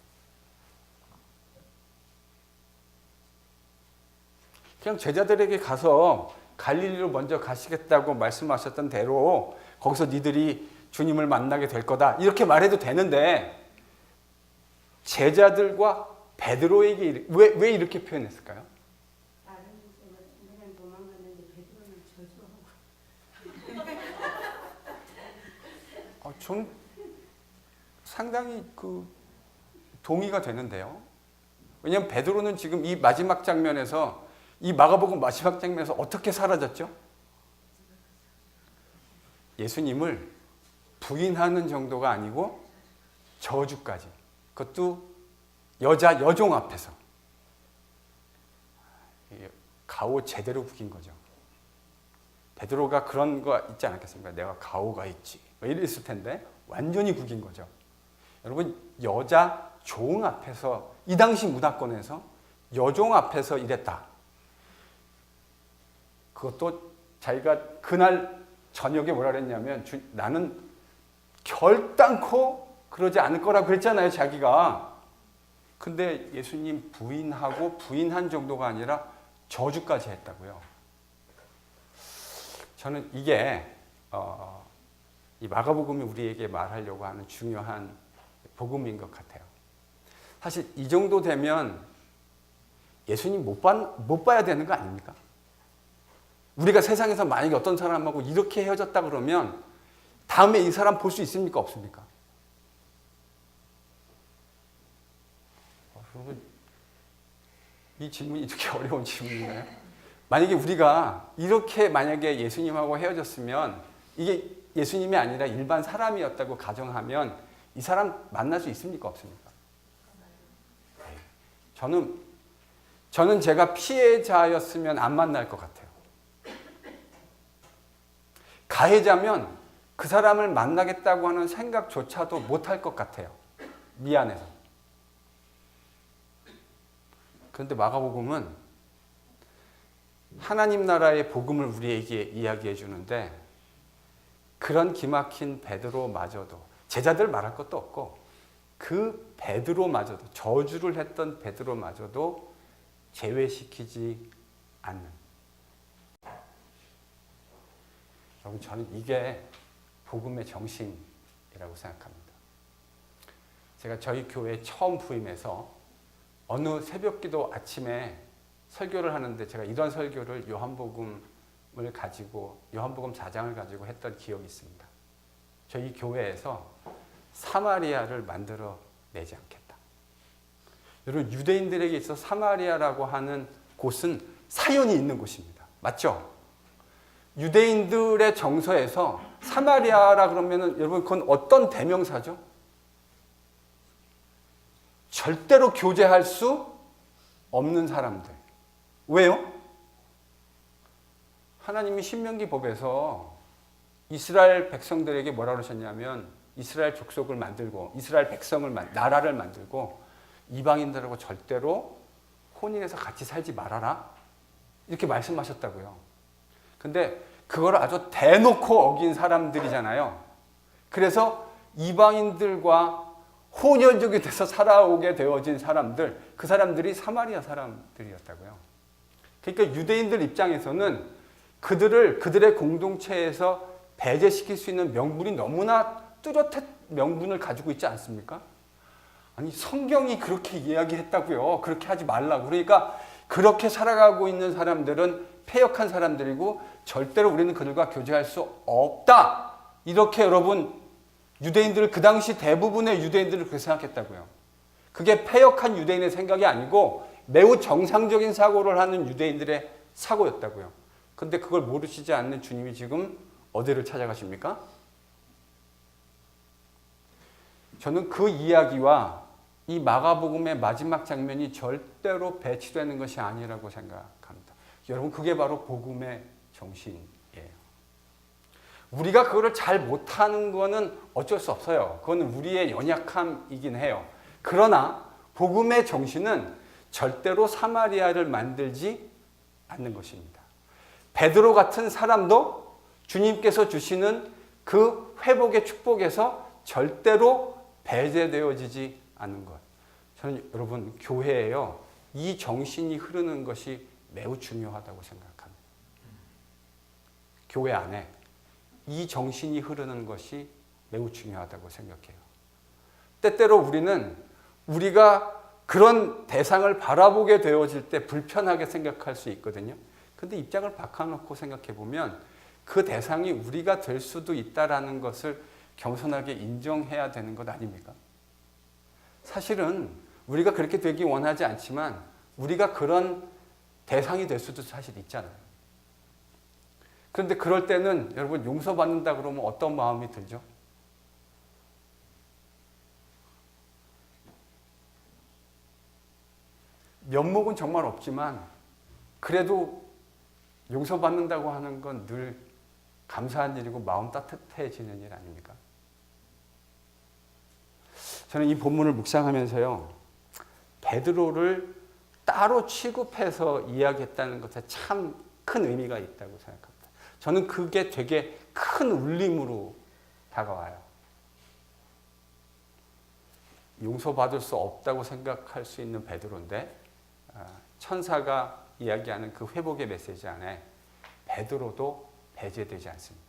그냥 제자들에게 가서 갈릴리로 먼저 가시겠다고 말씀하셨던 대로 거기서 니들이 주님을 만나게 될 거다 이렇게 말해도 되는데 제자들과 베드로에게 왜 이렇게 표현했을까요? 다른 제자들은 도망갔는데 베드로는 저주하고. 전 상당히 동의가 되는데요. 왜냐하면 베드로는 지금 이 마지막 장면에서 이 마가복음 마지막 장면에서 어떻게 사라졌죠? 예수님을 부인하는 정도가 아니고 저주까지. 그것도 여종 앞에서. 가오 제대로 구긴 거죠. 베드로가 그런 거 있지 않았겠습니까? 내가 가오가 있지. 이랬을 텐데 완전히 구긴 거죠. 여러분 여자 종 앞에서 이 당시 문화권에서 여종 앞에서 이랬다. 그것도 자기가 그날 저녁에 뭐라 그랬냐면 나는 결단코 그러지 않을 거라고 그랬잖아요, 자기가. 근데 예수님 부인한 정도가 아니라 저주까지 했다고요. 저는 이게 이 마가복음이 우리에게 말하려고 하는 중요한 복음인 것 같아요. 사실 이 정도 되면 예수님 못 봐야 되는 거 아닙니까? 우리가 세상에서 만약에 어떤 사람하고 이렇게 헤어졌다 그러면 다음에 이 사람 볼 수 있습니까? 없습니까? 여러분, 이 질문이 이렇게 어려운 질문인가요? 만약에 우리가 이렇게 만약에 예수님하고 헤어졌으면 이게 예수님이 아니라 일반 사람이었다고 가정하면 이 사람 만날 수 있습니까? 없습니까? 저는 제가 피해자였으면 안 만날 것 같아요. 가해자면 그 사람을 만나겠다고 하는 생각조차도 못할 것 같아요. 미안해서. 그런데 마가복음은 하나님 나라의 복음을 우리에게 이야기해 주는데 그런 기막힌 베드로마저도 제자들 말할 것도 없고 그 베드로마저도 저주를 했던 베드로마저도 제외시키지 않는. 여러분 저는 이게 복음의 정신이라고 생각합니다. 제가 저희 교회에 처음 부임해서 어느 새벽기도 아침에 설교를 하는데 제가 이런 설교를 요한복음 4장을 가지고 했던 기억이 있습니다. 저희 교회에서 사마리아를 만들어 내지 않겠다. 여러분, 유대인들에게 있어 사마리아라고 하는 곳은 사연이 있는 곳입니다. 맞죠? 유대인들의 정서에서 사마리아라 그러면은 여러분 그건 어떤 대명사죠? 절대로 교제할 수 없는 사람들. 왜요? 하나님이 신명기 법에서 이스라엘 백성들에게 뭐라 그러셨냐면 이스라엘 족속을 만들고 이스라엘 백성을 나라를 만들고 이방인들하고 절대로 혼인해서 같이 살지 말아라. 이렇게 말씀하셨다고요. 근데 그걸 아주 대놓고 어긴 사람들이잖아요. 그래서 이방인들과 혼혈족이 돼서 살아오게 되어진 사람들, 그 사람들이 사마리아 사람들이었다고요. 그러니까 유대인들 입장에서는 그들의 공동체에서 배제시킬 수 있는 명분이 너무나 뚜렷한 명분을 가지고 있지 않습니까? 아니, 성경이 그렇게 이야기했다고요. 그렇게 하지 말라고. 그러니까 그렇게 살아가고 있는 사람들은 패역한 사람들이고 절대로 우리는 그들과 교제할 수 없다. 이렇게 여러분, 유대인들을 그 당시 대부분의 유대인들을 그렇게 생각했다고요. 그게 패역한 유대인의 생각이 아니고 매우 정상적인 사고를 하는 유대인들의 사고였다고요. 근데 그걸 모르시지 않는 주님이 지금 어디를 찾아가십니까? 저는 그 이야기와 이 마가복음의 마지막 장면이 절대로 배치되는 것이 아니라고 생각합니다. 여러분, 그게 바로 복음의 정신이에요. 우리가 그거를 잘 못하는 거는 어쩔 수 없어요. 그건 우리의 연약함이긴 해요. 그러나 복음의 정신은 절대로 사마리아를 만들지 않는 것입니다. 베드로 같은 사람도 주님께서 주시는 그 회복의 축복에서 절대로 배제되어지지 않는 것. 저는 여러분, 교회에요, 이 정신이 흐르는 것이 매우 중요하다고 생각합니다. 교회 안에 이 정신이 흐르는 것이 매우 중요하다고 생각해요. 때때로 우리가 그런 대상을 바라보게 되어질 때 불편하게 생각할 수 있거든요. 근데 입장을 바꿔놓고 생각해 보면 그 대상이 우리가 될 수도 있다라는 것을 겸손하게 인정해야 되는 것 아닙니까? 사실은 우리가 그렇게 되기 원하지 않지만 우리가 그런 대상이 될 수도 사실 있잖아요. 그런데 그럴 때는 여러분, 용서받는다 그러면 어떤 마음이 들죠? 면목은 정말 없지만 그래도 용서받는다고 하는 건 늘 감사한 일이고 마음 따뜻해지는 일 아닙니까? 저는 이 본문을 묵상하면서요, 베드로를 따로 취급해서 이야기했다는 것에 참 큰 의미가 있다고 생각합니다. 저는 그게 되게 큰 울림으로 다가와요. 용서받을 수 없다고 생각할 수 있는 베드로인데 천사가 이야기하는 그 회복의 메시지 안에 베드로도 배제되지 않습니다.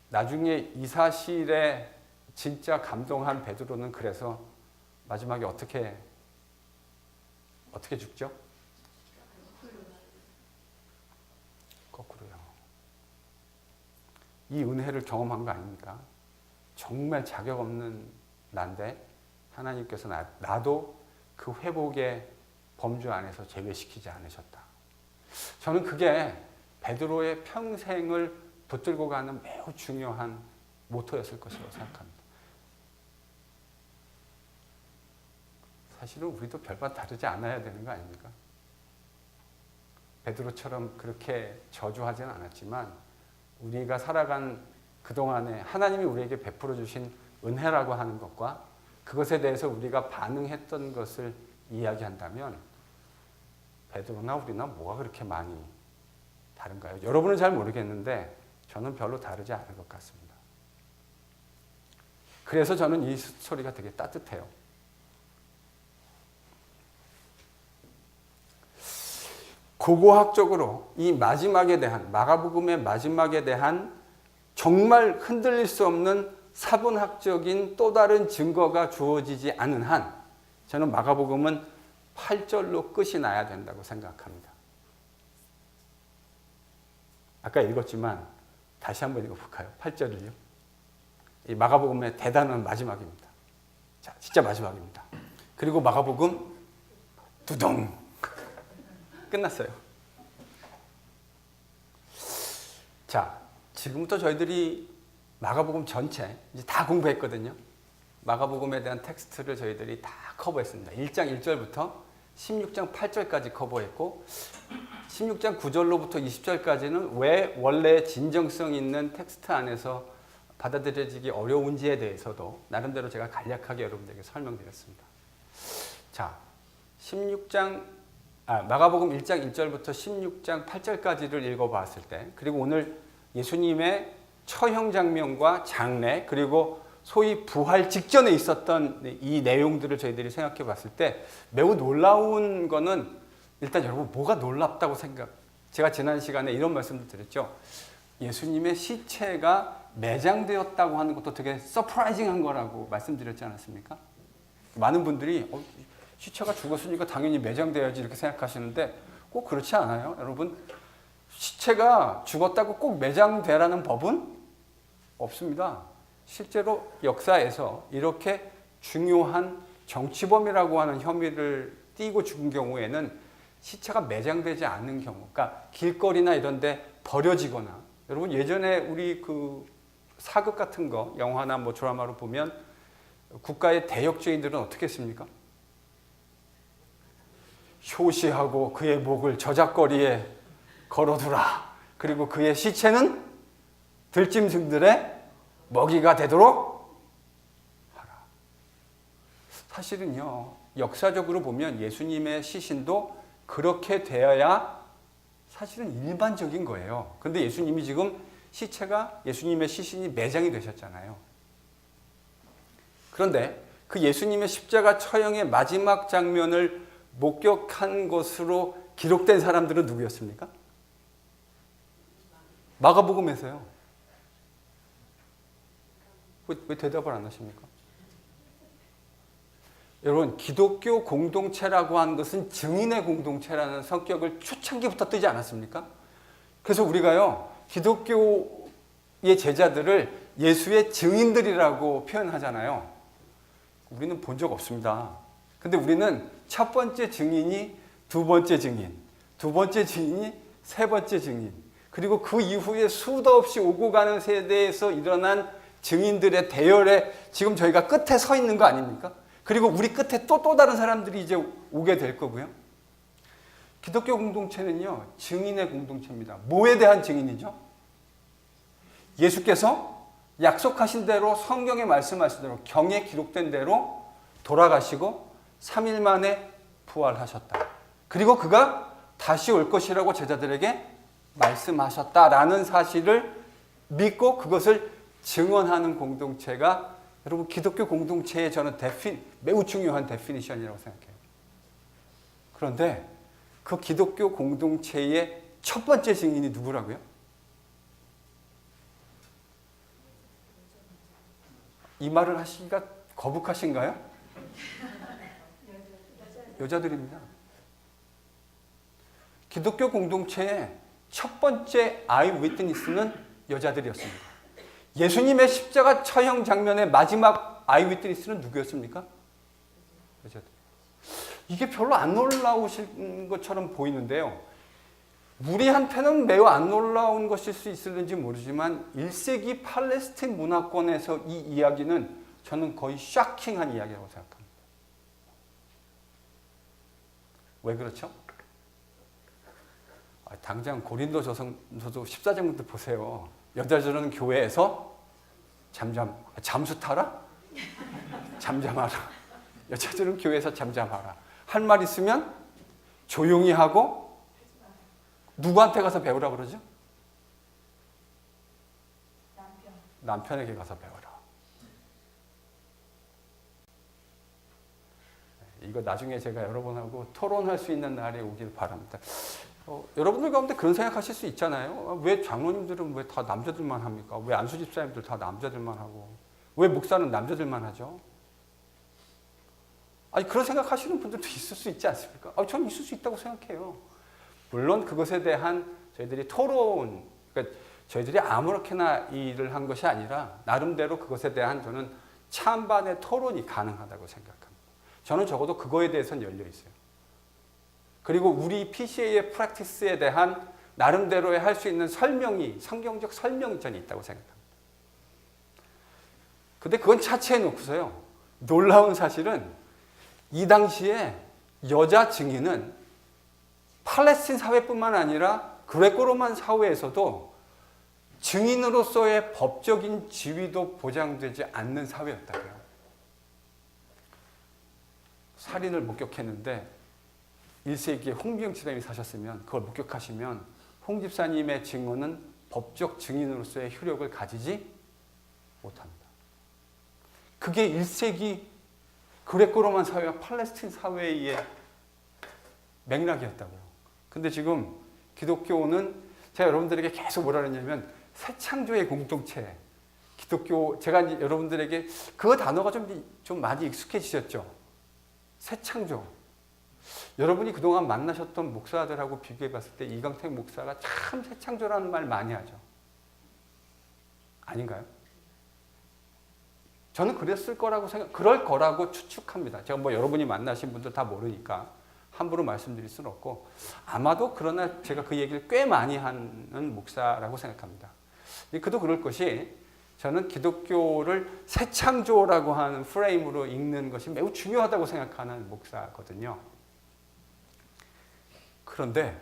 나중에 이 사실에 진짜 감동한 베드로는 그래서 마지막에 어떻게 죽죠? 거꾸로요. 이 은혜를 경험한 거 아닙니까? 정말 자격 없는 난데 하나님께서 나도 그 회복의 범주 안에서 제외시키지 않으셨다. 저는 그게 베드로의 평생을 붙들고 가는 매우 중요한 모토였을 것이라고 생각합니다. 사실은 우리도 별반 다르지 않아야 되는 거 아닙니까? 베드로처럼 그렇게 저주하지는 않았지만 우리가 살아간 그동안에 하나님이 우리에게 베풀어 주신 은혜라고 하는 것과 그것에 대해서 우리가 반응했던 것을 이야기한다면 베드로나 우리나 뭐가 그렇게 많이 다른가요? 여러분은 잘 모르겠는데 저는 별로 다르지 않을 것 같습니다. 그래서 저는 이 소리가 되게 따뜻해요. 고고학적으로 이 마지막에 대한, 마가복음의 마지막에 대한 정말 흔들릴 수 없는 사본학적인 또 다른 증거가 주어지지 않은 한 저는 마가복음은 8절로 끝이 나야 된다고 생각합니다. 아까 읽었지만 다시 한번 읽어볼까요? 8절을요. 이 마가복음의 대단한 마지막입니다. 자, 진짜 마지막입니다. 그리고 마가복음 두덩 끝났어요. 자, 지금부터 저희들이 마가복음 전체 이제 다 공부했거든요. 마가복음에 대한 텍스트를 저희들이 다 커버했습니다. 1장 1절부터 16장 8절까지 커버했고 16장 9절로부터 20절까지는 왜 원래 진정성 있는 텍스트 안에서 받아들여지기 어려운지에 대해서도 나름대로 제가 간략하게 여러분들에게 설명드렸습니다. 자, 마가복음 1장 1절부터 16장 8절까지를 읽어봤을 때, 그리고 오늘 예수님의 처형 장면과 장례, 그리고 소위 부활 직전에 있었던 이 내용들을 저희들이 생각해 봤을 때 매우 놀라운 거는 일단 여러분 뭐가 놀랍다고 제가 지난 시간에 이런 말씀도 드렸죠. 예수님의 시체가 매장되었다고 하는 것도 되게 서프라이징한 거라고 말씀드렸지 않았습니까? 많은 분들이 시체가 죽었으니까 당연히 매장돼야지 이렇게 생각하시는데 꼭 그렇지 않아요. 여러분, 시체가 죽었다고 꼭 매장되라는 법은 없습니다. 실제로 역사에서 이렇게 중요한 정치범이라고 하는 혐의를 띠고 죽은 경우에는 시체가 매장되지 않는 경우, 그러니까 길거리나 이런 데 버려지거나, 여러분 예전에 우리 그 사극 같은 거 영화나 뭐 드라마로 보면 국가의 대역죄인들은 어떻게 했습니까? 효시하고 그의 목을 저작거리에 걸어두라. 그리고 그의 시체는 들짐승들의 먹이가 되도록 하라. 사실은요, 역사적으로 보면 예수님의 시신도 그렇게 되어야 사실은 일반적인 거예요. 그런데 예수님이 지금 예수님의 시신이 매장이 되셨잖아요. 그런데 그 예수님의 십자가 처형의 마지막 장면을 목격한 것으로 기록된 사람들은 누구였습니까? 마가복음에서요. 왜 대답을 안 하십니까? 여러분, 기독교 공동체라고 하는 것은 증인의 공동체라는 성격을 초창기부터 뜨지 않았습니까? 그래서 우리가요, 기독교의 제자들을 예수의 증인들이라고 표현하잖아요. 우리는 본 적 없습니다. 근데 우리는 첫 번째 증인이 두 번째 증인, 두 번째 증인이 세 번째 증인, 그리고 그 이후에 수도 없이 오고 가는 세대에서 일어난 증인들의 대열에 지금 저희가 끝에 서 있는 거 아닙니까? 그리고 우리 끝에 또 다른 사람들이 이제 오게 될 거고요. 기독교 공동체는요, 증인의 공동체입니다. 뭐에 대한 증인이죠? 예수께서 약속하신 대로, 성경에 말씀하신 대로, 경에 기록된 대로 돌아가시고 3일 만에 부활하셨다. 그리고 그가 다시 올 것이라고 제자들에게 말씀하셨다라는 사실을 믿고 그것을 증언하는 공동체가 여러분 기독교 공동체의 저는 매우 중요한 데피니션이라고 생각해요. 그런데 그 기독교 공동체의 첫 번째 증인이 누구라고요? 이 말을 하시기가 거북하신가요? 여자들입니다. 기독교 공동체의 첫 번째 아이 위트니스는 여자들이었습니다. 예수님의 십자가 처형 장면의 마지막 아이 위트니스는 누구였습니까? 여자들. 이게 별로 안 놀라우신 것처럼 보이는데요. 우리한테는 매우 안 놀라운 것일 수 있을는지 모르지만 1세기 팔레스틴 문화권에서 이 이야기는 저는 거의 쇼킹한 이야기라고 생각합니다. 왜 그렇죠? 당장 고린도전서 14장부터 보세요. 여자들은 교회에서 잠수 타라? 잠잠하라. 여자들은 교회에서 잠잠하라. 할 말 있으면 조용히 하고 누구한테 가서 배우라 그러죠? 남편에게 가서 배워라. 이거 나중에 제가 여러분하고 토론할 수 있는 날이 오길 바랍니다. 여러분들 가운데 그런 생각하실 수 있잖아요. 왜 장로님들은 왜 다 남자들만 합니까? 왜 안수 집사님들 다 남자들만 하고 왜 목사는 남자들만 하죠? 아니 그런 생각하시는 분들도 있을 수 있지 않습니까? 저는 있을 수 있다고 생각해요. 물론 그것에 대한 저희들이 토론, 그러니까 저희들이 아무렇게나 일을 한 것이 아니라 나름대로 그것에 대한 저는 찬반의 토론이 가능하다고 생각합니다. 저는 적어도 그거에 대해서는 열려 있어요. 그리고 우리 PCA의 프랙티스에 대한 나름대로의 할 수 있는 설명이, 성경적 설명이 저는 있다고 생각합니다. 근데 그건 차치해 놓고서요. 놀라운 사실은 이 당시에 여자 증인은 팔레스틴 사회뿐만 아니라 그레코로만 사회에서도 증인으로서의 법적인 지위도 보장되지 않는 사회였다고요. 살인을 목격했는데 1세기에 홍비영 집사님이 사셨으면 그걸 목격하시면 홍 집사님의 증언은 법적 증인으로서의 효력을 가지지 못합니다. 그게 1세기 그레코로만 사회와 팔레스틴 사회의 맥락이었다고요. 근데 지금 기독교는 제가 여러분들에게 계속 뭐라 그러냐면 새 창조의 공동체, 기독교, 제가 이제 여러분들에게 그 단어가 좀 많이 익숙해지셨죠? 새 창조. 여러분이 그동안 만나셨던 목사들하고 비교해 봤을 때 이강택 목사가 참 새 창조라는 말 많이 하죠. 아닌가요? 저는 그랬을 거라고 그럴 거라고 추측합니다. 제가 뭐 여러분이 만나신 분들 다 모르니까 함부로 말씀드릴 수는 없고, 아마도 그러나 제가 그 얘기를 꽤 많이 하는 목사라고 생각합니다. 그도 그럴 것이, 저는 기독교를 새 창조라고 하는 프레임으로 읽는 것이 매우 중요하다고 생각하는 목사거든요. 그런데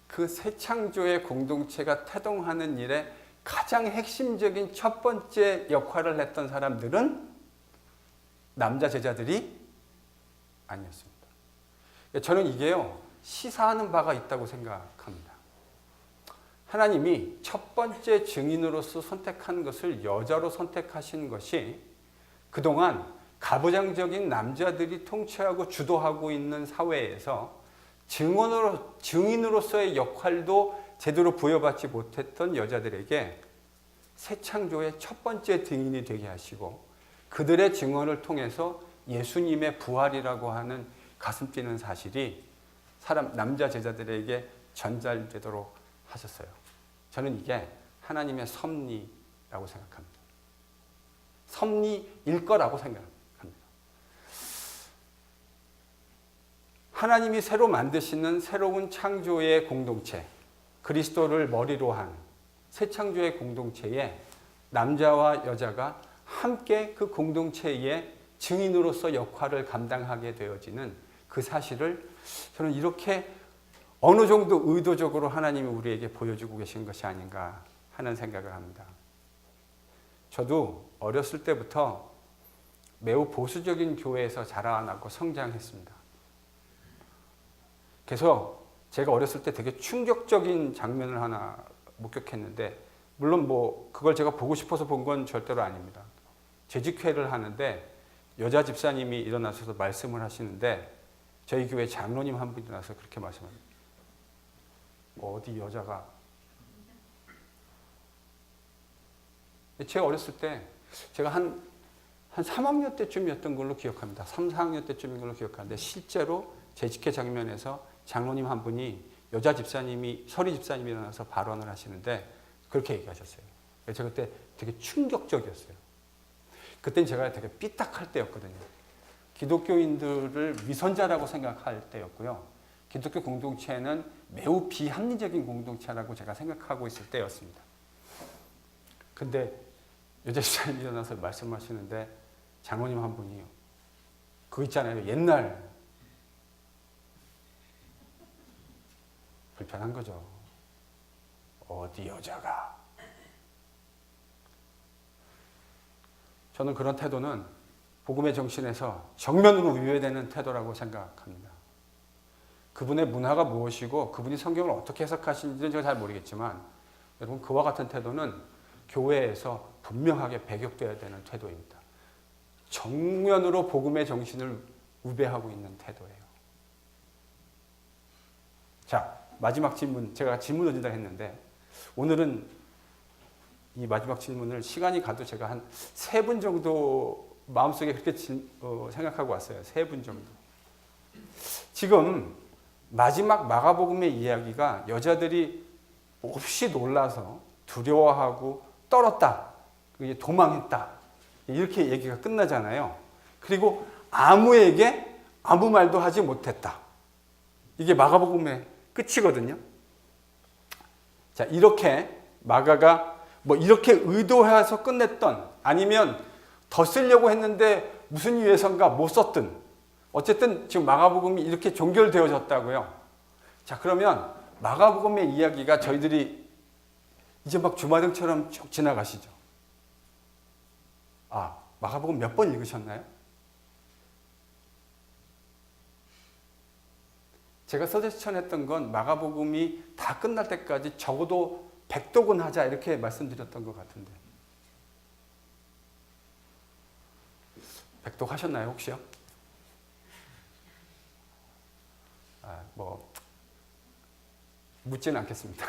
그 새 창조의 공동체가 태동하는 일에 가장 핵심적인 첫 번째 역할을 했던 사람들은 남자 제자들이 아니었습니다. 저는 이게요, 시사하는 바가 있다고 생각합니다. 하나님이 첫 번째 증인으로서 선택한 것을 여자로 선택하신 것이 그동안 가부장적인 남자들이 통치하고 주도하고 있는 사회에서 증인으로서의 역할도 제대로 부여받지 못했던 여자들에게 새 창조의 첫 번째 증인이 되게 하시고, 그들의 증언을 통해서 예수님의 부활이라고 하는 가슴 뛰는 사실이 남자 제자들에게 전달되도록 하셨어요. 저는 이게 하나님의 섭리라고 생각합니다. 섭리일 거라고 생각합니다. 하나님이 새로 만드시는 새로운 창조의 공동체, 그리스도를 머리로 한 새 창조의 공동체에 남자와 여자가 함께 그 공동체의 증인으로서 역할을 감당하게 되어지는 그 사실을 저는 이렇게 어느 정도 의도적으로 하나님이 우리에게 보여주고 계신 것이 아닌가 하는 생각을 합니다. 저도 어렸을 때부터 매우 보수적인 교회에서 자라나고 성장했습니다. 그래서 제가 어렸을 때 되게 충격적인 장면을 하나 목격했는데, 물론 뭐 그걸 제가 보고 싶어서 본 건 절대로 아닙니다. 재직회를 하는데 여자 집사님이 일어나셔서 말씀을 하시는데 저희 교회 장로님 한 분이 일어나서 그렇게 말씀합니다. 어디 여자가. 제가 어렸을 때 제가 한 3학년 때쯤이었던 걸로 기억합니다. 3, 4학년 때쯤인 걸로 기억하는데, 실제로 재직회 장면에서 장로님 한 분이 여자 집사님이, 서리 집사님이 일어나서 발언을 하시는데 그렇게 얘기하셨어요. 제가 그때 되게 충격적이었어요. 그때는 제가 되게 삐딱할 때였거든요. 기독교인들을 위선자라고 생각할 때였고요. 기독교 공동체는 매우 비합리적인 공동체라고 제가 생각하고 있을 때였습니다. 근데 여자 집사님이 일어나서 말씀하시는데 장로님 한 분이요, 그거 있잖아요, 옛날 불편한 거죠. 어디 여자가. 저는 그런 태도는 복음의 정신에서 정면으로 위배되는 태도라고 생각합니다. 그분의 문화가 무엇이고 그분이 성경을 어떻게 해석하시는지는 제가 잘 모르겠지만, 여러분, 그와 같은 태도는 교회에서 분명하게 배격되어야 되는 태도입니다. 정면으로 복음의 정신을 우배하고 있는 태도예요. 자, 마지막 질문, 제가 질문 던진다 했는데 오늘은 이 마지막 질문을 시간이 가도 제가 한 3분 정도 마음속에 그렇게 생각하고 왔어요. 3분 정도. 지금 마지막 마가복음의 이야기가 여자들이 몹시 놀라서 두려워하고 떨었다, 도망했다, 이렇게 얘기가 끝나잖아요. 그리고 아무에게 아무 말도 하지 못했다. 이게 마가복음의 끝이거든요. 자, 이렇게 마가가 뭐 이렇게 의도해서 끝냈던, 아니면 더 쓰려고 했는데 무슨 이유에선가 못 썼든, 어쨌든 지금 마가복음이 이렇게 종결되어졌다고요. 자, 그러면 마가복음의 이야기가 저희들이 이제 막 주마등처럼 쭉 지나가시죠. 아, 마가복음 몇 번 읽으셨나요? 제가 서제스천했던 건 마가복음이 다 끝날 때까지 적어도 100독은 하자, 이렇게 말씀드렸던 것 같은데 100독 하셨나요, 혹시요? 뭐 묻지는 않겠습니다.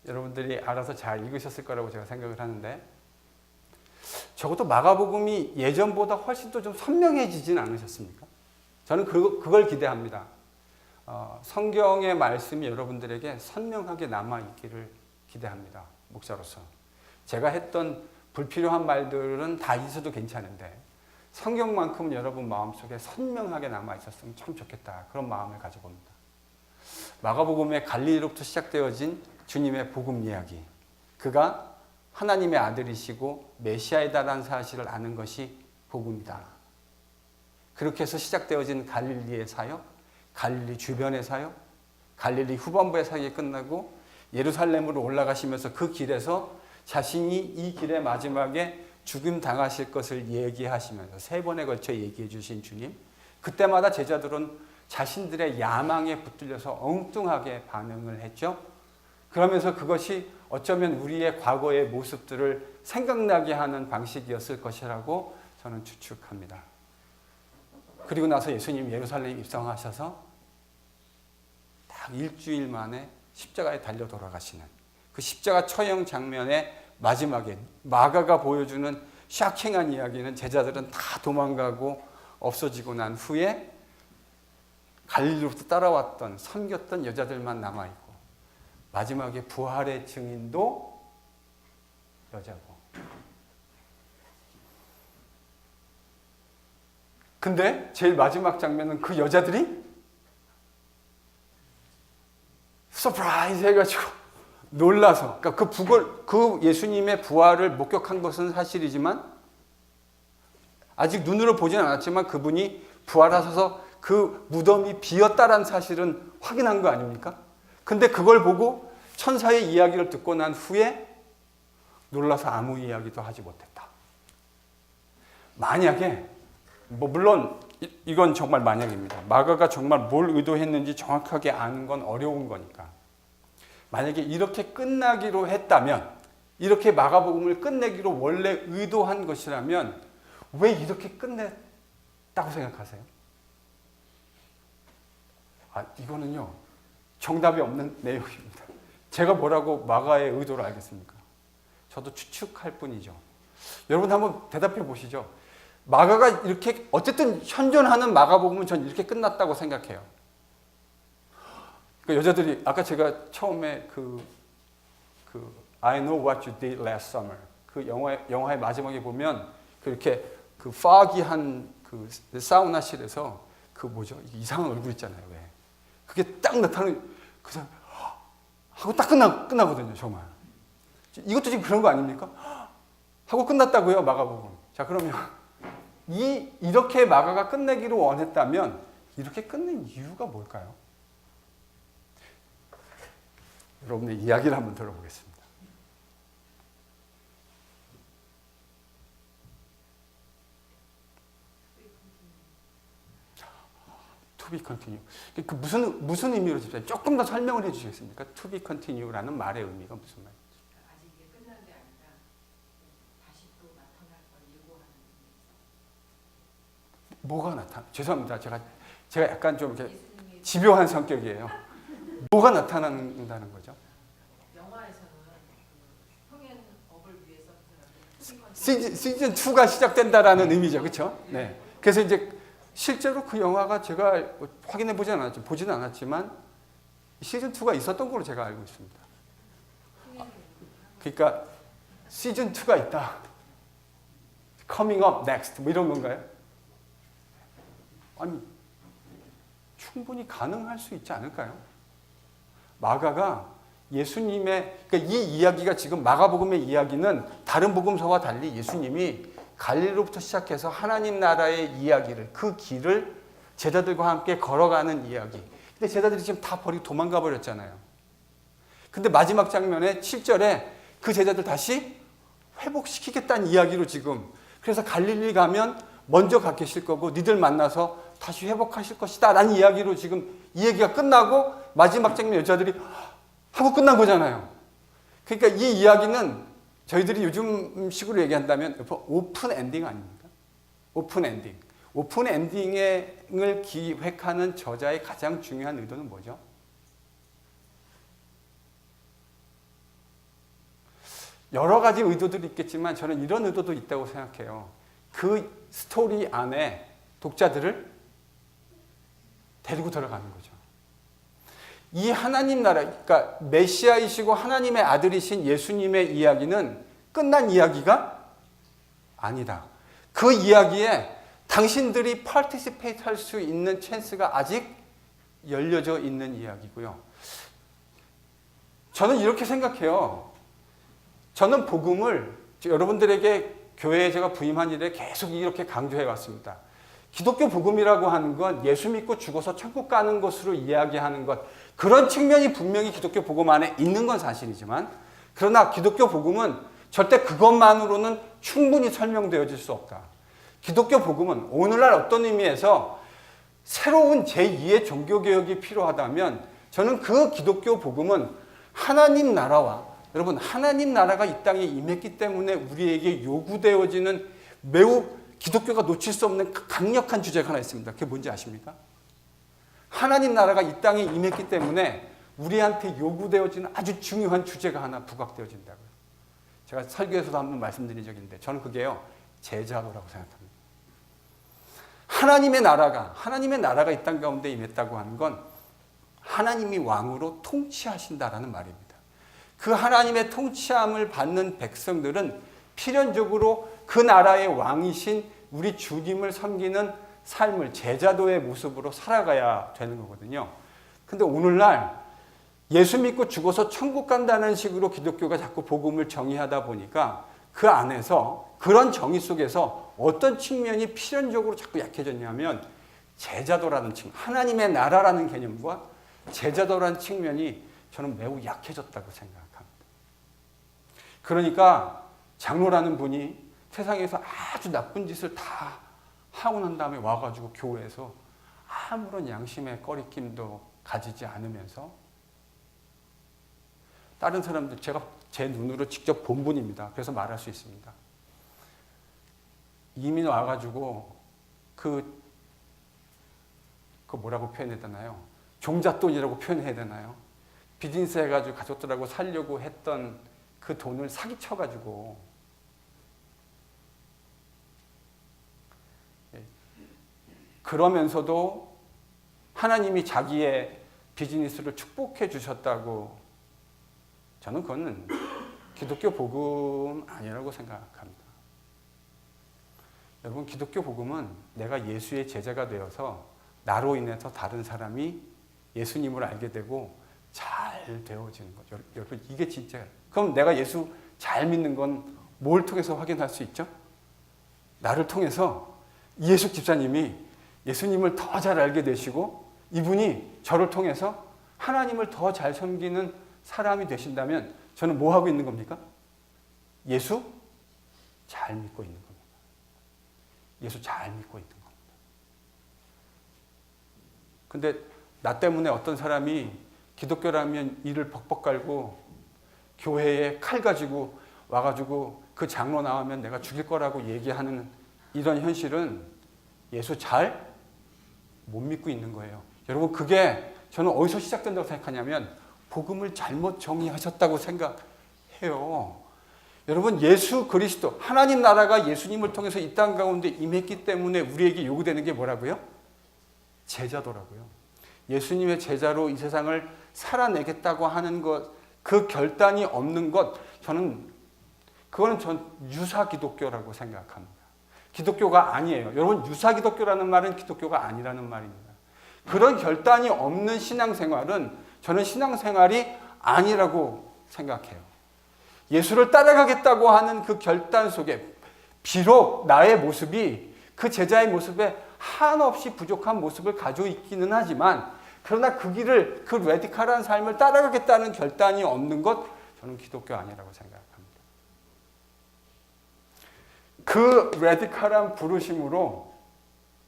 여러분들이 알아서 잘 읽으셨을 거라고 제가 생각을 하는데, 적어도 마가복음이 예전보다 훨씬 더 좀 선명해지진 않으셨습니까? 저는 그걸 기대합니다. 성경의 말씀이 여러분들에게 선명하게 남아있기를 기대합니다. 목사로서. 제가 했던 불필요한 말들은 다 있어도 괜찮은데 성경만큼은 여러분 마음속에 선명하게 남아있었으면 참 좋겠다, 그런 마음을 가져봅니다. 마가복음의 갈릴리로부터 시작되어진 주님의 복음 이야기, 그가 하나님의 아들이시고 메시아이다라는 사실을 아는 것이 복음이다. 그렇게 해서 시작되어진 갈릴리의 사역, 갈릴리 주변의 사역, 갈릴리 후반부의 사역이 끝나고 예루살렘으로 올라가시면서 그 길에서 자신이 이 길의 마지막에 죽임 당하실 것을 얘기하시면서 3번에 걸쳐 얘기해 주신 주님, 그때마다 제자들은 자신들의 야망에 붙들려서 엉뚱하게 반응을 했죠. 그러면서 그것이 어쩌면 우리의 과거의 모습들을 생각나게 하는 방식이었을 것이라고 저는 추측합니다. 그리고 나서 예수님 예루살렘 입성하셔서 딱 일주일 만에 십자가에 달려 돌아가시는 그 십자가 처형 장면의 마지막에 마가가 보여주는 샤킹한 이야기는 제자들은 다 도망가고 없어지고 난 후에 갈릴리로부터 따라왔던, 섬겼던 여자들만 남아있고, 마지막에 부활의 증인도 여자고. 근데 제일 마지막 장면은 그 여자들이 서프라이즈 해가지고 놀라서, 그러니까 그 예수님의 부활을 목격한 것은 사실이지만 아직 눈으로 보지는 않았지만 그분이 부활하셔서 그 무덤이 비었다라는 사실은 확인한 거 아닙니까? 근데 그걸 보고 천사의 이야기를 듣고 난 후에 놀라서 아무 이야기도 하지 못했다. 만약에, 물론 이건 정말 만약입니다. 마가가 정말 뭘 의도했는지 정확하게 아는 건 어려운 거니까. 만약에 이렇게 끝나기로 했다면, 이렇게 마가복음을 끝내기로 원래 의도한 것이라면 왜 이렇게 끝냈다고 생각하세요? 이거는요, 정답이 없는 내용입니다. 제가 뭐라고 마가의 의도를 알겠습니까? 저도 추측할 뿐이죠. 여러분 한번 대답해 보시죠. 마가가 이렇게 어쨌든 현존하는 마가복음은 전 이렇게 끝났다고 생각해요. 그러니까 여자들이 아까 제가 처음에 그 I know what you did last summer, 그 영화의 마지막에 보면 그렇게 그 foggy한 그 사우나실에서 그 뭐죠, 이상한 얼굴 있잖아요. 왜? 그게 딱 나타나는 그 사람 하고 딱 끝나거든요. 정말 이것도 지금 그런 거 아닙니까? 하고 끝났다고요, 마가복음. 자, 그러면 이렇게 마가가 끝내기로 원했다면 이렇게 끝낸 이유가 뭘까요? 여러분의 이야기를 한번 들어보겠습니다. To be continue. 그 무슨 의미로 집사님 조금 더 설명을 해주시겠습니까? To be continue라는 말의 의미가 무슨 말이에요? 아직 이게 끝난 게 아니라 다시 또 나타날 걸 예고하는 의미에서. 뭐가 나타나? 죄송합니다. 제가 약간 좀 이렇게 집요한 성격이에요. 뭐가 나타난다는 거죠? 영화에서는 평행업을 위해서 시즌 2가 시작된다라는 의미죠, 그렇죠? 네. 그래서 이제 실제로 그 영화가 제가 확인해 보지는 않았지만 시즌 2가 있었던 걸로 제가 알고 있습니다. 그러니까 시즌 2가 있다. Coming up next 뭐 이런 건가요? 아니 충분히 가능할 수 있지 않을까요? 마가가 예수님의 그러니까 이 이야기가 지금 마가복음의 이야기는 다른 복음서와 달리 예수님이 갈릴리로부터 시작해서 하나님 나라의 이야기를 그 길을 제자들과 함께 걸어가는 이야기. 근데 제자들이 지금 다 버리고 도망가 버렸잖아요. 근데 마지막 장면에 7절에 그 제자들 다시 회복시키겠다는 이야기로 지금 그래서 갈릴리 가면 먼저 가 계실 거고 니들 만나서 다시 회복하실 것이다 라는 이야기로 지금 이 얘기가 끝나고 마지막 장면 여자들이 하고 끝난 거잖아요. 그러니까 이 이야기는 저희들이 요즘 식으로 얘기한다면 오픈 엔딩 아닙니까? 오픈 엔딩. 오픈 엔딩을 기획하는 저자의 가장 중요한 의도는 뭐죠? 여러 가지 의도들이 있겠지만 저는 이런 의도도 있다고 생각해요. 그 스토리 안에 독자들을 데리고 들어가는 거죠. 이 하나님 나라, 그러니까 메시아이시고 하나님의 아들이신 예수님의 이야기는 끝난 이야기가 아니다. 그 이야기에 당신들이 파티시페이트 할 수 있는 찬스가 아직 열려져 있는 이야기고요. 저는 이렇게 생각해요. 저는 복음을 여러분들에게 교회에 제가 부임한 일에 계속 이렇게 강조해 왔습니다. 기독교 복음이라고 하는 건 예수 믿고 죽어서 천국 가는 것으로 이야기하는 것, 그런 측면이 분명히 기독교 복음 안에 있는 건 사실이지만, 그러나 기독교 복음은 절대 그것만으로는 충분히 설명되어질 수 없다. 기독교 복음은 오늘날 어떤 의미에서 새로운 제2의 종교개혁이 필요하다면 저는 그 기독교 복음은 하나님 나라와, 여러분 하나님 나라가 이 땅에 임했기 때문에 우리에게 요구되어지는 매우 기독교가 놓칠 수 없는 강력한 주제가 하나 있습니다. 그게 뭔지 아십니까? 하나님 나라가 이 땅에 임했기 때문에 우리한테 요구되어지는 아주 중요한 주제가 하나 부각되어진다고요. 제가 설교에서도 한번 말씀드린 적이 있는데 저는 그게요, 제자도라고 생각합니다. 하나님의 나라가 이 땅 가운데 임했다고 하는 건 하나님이 왕으로 통치하신다라는 말입니다. 그 하나님의 통치함을 받는 백성들은 필연적으로 그 나라의 왕이신 우리 주님을 섬기는 삶을 제자도의 모습으로 살아가야 되는 거거든요. 근데 오늘날 예수 믿고 죽어서 천국 간다는 식으로 기독교가 자꾸 복음을 정의하다 보니까 그 안에서 그런 정의 속에서 어떤 측면이 필연적으로 자꾸 약해졌냐면 제자도라는 측면, 하나님의 나라라는 개념과 제자도라는 측면이 저는 매우 약해졌다고 생각합니다. 그러니까 장로라는 분이 세상에서 아주 나쁜 짓을 다 하고 난 다음에 와가지고 교회에서 아무런 양심의 꺼리낌도 가지지 않으면서 다른 사람들, 제가 제 눈으로 직접 본 분입니다. 그래서 말할 수 있습니다. 이민 와가지고 그 뭐라고 표현해야 되나요? 종잣돈이라고 표현해야 되나요? 비즈니스 해가지고 가족들하고 살려고 했던 그 돈을 사기쳐가지고 그러면서도 하나님이 자기의 비즈니스를 축복해 주셨다고, 저는 그거는 기독교 복음 아니라고 생각합니다. 여러분, 기독교 복음은 내가 예수의 제자가 되어서 나로 인해서 다른 사람이 예수님을 알게 되고 잘 되어지는 거죠. 여러분, 이게 진짜예요. 그럼 내가 예수 잘 믿는 건 뭘 통해서 확인할 수 있죠? 나를 통해서 이예숙 집사님이 예수님을 더 잘 알게 되시고 이분이 저를 통해서 하나님을 더 잘 섬기는 사람이 되신다면 저는 뭐 하고 있는 겁니까? 예수 잘 믿고 있는 겁니다. 예수 잘 믿고 있는 겁니다. 근데 나 때문에 어떤 사람이 기독교라면 이를 벅벅 깔고 교회에 칼 가지고 와가지고 그 장로 나오면 내가 죽일 거라고 얘기하는 이런 현실은 예수 잘 못 믿고 있는 거예요. 여러분, 그게 저는 어디서 시작된다고 생각하냐면 복음을 잘못 정의하셨다고 생각해요. 여러분, 예수 그리스도 하나님 나라가 예수님을 통해서 이 땅 가운데 임했기 때문에 우리에게 요구되는 게 뭐라고요? 제자도라고요. 예수님의 제자로 이 세상을 살아내겠다고 하는 것, 그 결단이 없는 것, 그거는 전 유사 기독교라고 생각합니다. 기독교가 아니에요. 여러분, 유사 기독교라는 말은 기독교가 아니라는 말입니다. 그런 결단이 없는 신앙생활은 저는 신앙생활이 아니라고 생각해요. 예수를 따라가겠다고 하는 그 결단 속에 비록 나의 모습이 그 제자의 모습에 한없이 부족한 모습을 가지고 있기는 하지만, 그러나 그 길을, 그 레디컬한 삶을 따라가겠다는 결단이 없는 것, 저는 기독교 아니라고 생각합니다. 그 레디컬한 부르심으로,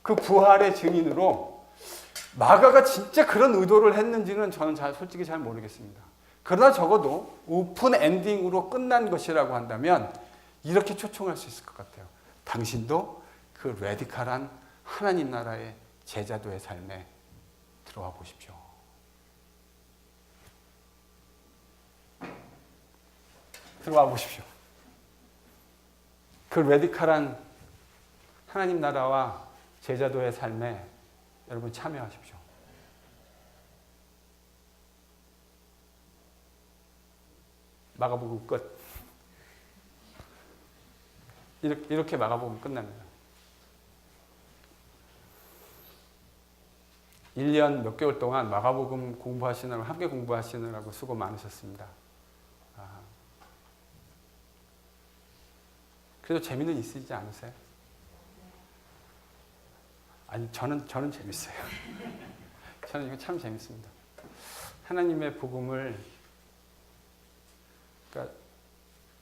그 부활의 증인으로 마가가 진짜 그런 의도를 했는지는 저는 솔직히 잘 모르겠습니다. 그러나 적어도 오픈 엔딩으로 끝난 것이라고 한다면 이렇게 초청할 수 있을 것 같아요. 당신도 그 레디컬한 하나님 나라의 제자도의 삶에 들어와 보십시오. 들어와 보십시오. 그 레디컬한 하나님 나라와 제자도의 삶에 여러분 참여하십시오. 마가복음 끝. 이렇게 마가복음 끝납니다. 1년 몇 개월 동안 마가복음 공부하시느라고, 함께 공부하시느라고 수고 많으셨습니다. 그래도 재미는 있으시지 않으세요? 아니, 저는 재밌어요. 저는 이거 참 재밌습니다. 하나님의 복음을, 그러니까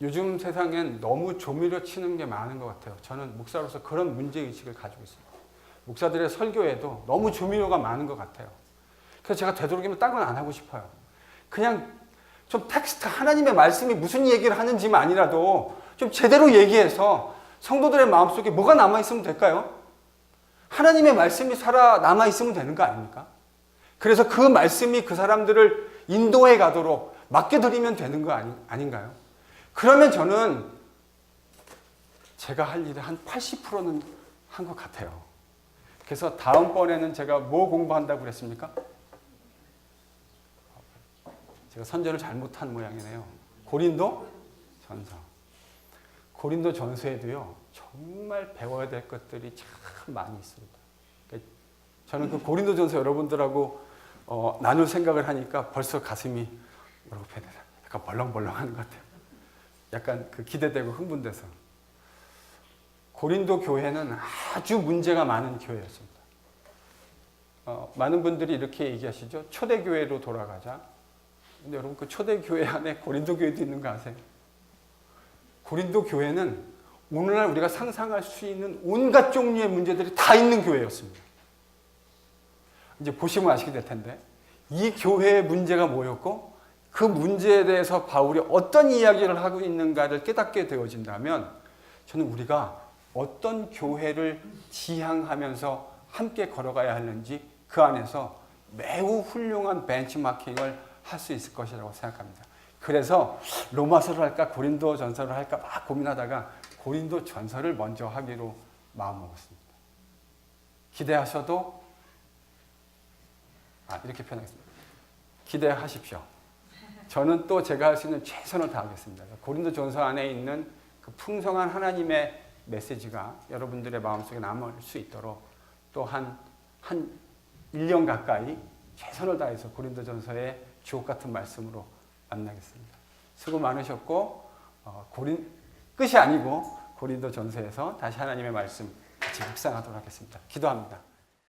요즘 세상엔 너무 조미료 치는 게 많은 것 같아요. 저는 목사로서 그런 문제의식을 가지고 있습니다. 목사들의 설교에도 너무 조미료가 많은 것 같아요. 그래서 제가 되도록이면 딴 건 안 하고 싶어요. 그냥 좀 텍스트, 하나님의 말씀이 무슨 얘기를 하는지만이라도 좀 제대로 얘기해서 성도들의 마음속에 뭐가 남아있으면 될까요? 하나님의 말씀이 남아있으면 되는 거 아닙니까? 그래서 그 말씀이 그 사람들을 인도해 가도록 맡겨드리면 되는 거 아닌가요? 그러면 저는 제가 할 일의 한 80%는 한 것 같아요. 그래서 다음번에는 제가 뭐 공부한다고 그랬습니까? 제가 선전을 잘못한 모양이네요. 고린도 전서. 고린도 전서에도요, 정말 배워야 될 것들이 참 많이 있습니다. 저는 그 고린도 전서 여러분들하고 나눌 생각을 하니까 벌써 가슴이 약간 벌렁벌렁하는 것 같아요. 약간 그 기대되고 흥분돼서. 고린도 교회는 아주 문제가 많은 교회였습니다. 많은 분들이 이렇게 얘기하시죠. 초대교회로 돌아가자. 근데 여러분, 그 초대교회 안에 고린도 교회도 있는 거 아세요? 고린도 교회는 오늘날 우리가 상상할 수 있는 온갖 종류의 문제들이 다 있는 교회였습니다. 이제 보시면 아시게 될 텐데, 이 교회의 문제가 뭐였고 그 문제에 대해서 바울이 어떤 이야기를 하고 있는가를 깨닫게 되어진다면, 저는 우리가 어떤 교회를 지향하면서 함께 걸어가야 하는지 그 안에서 매우 훌륭한 벤치마킹을 할 수 있을 것이라고 생각합니다. 그래서 로마서를 할까 고린도 전서를 할까 막 고민하다가 고린도 전서를 먼저 하기로 마음먹었습니다. 기대하셔도, 이렇게 표현하겠습니다. 기대하십시오. 저는 또 제가 할 수 있는 최선을 다하겠습니다. 고린도 전서 안에 있는 그 풍성한 하나님의 메시지가 여러분들의 마음속에 남을 수 있도록 또 한 1년 가까이 최선을 다해서 고린도 전서의 주옥 같은 말씀으로 만나겠습니다. 수고 많으셨고, 끝이 아니고 고린도 전서에서 다시 하나님의 말씀 같이 묵상하도록 하겠습니다. 기도합니다.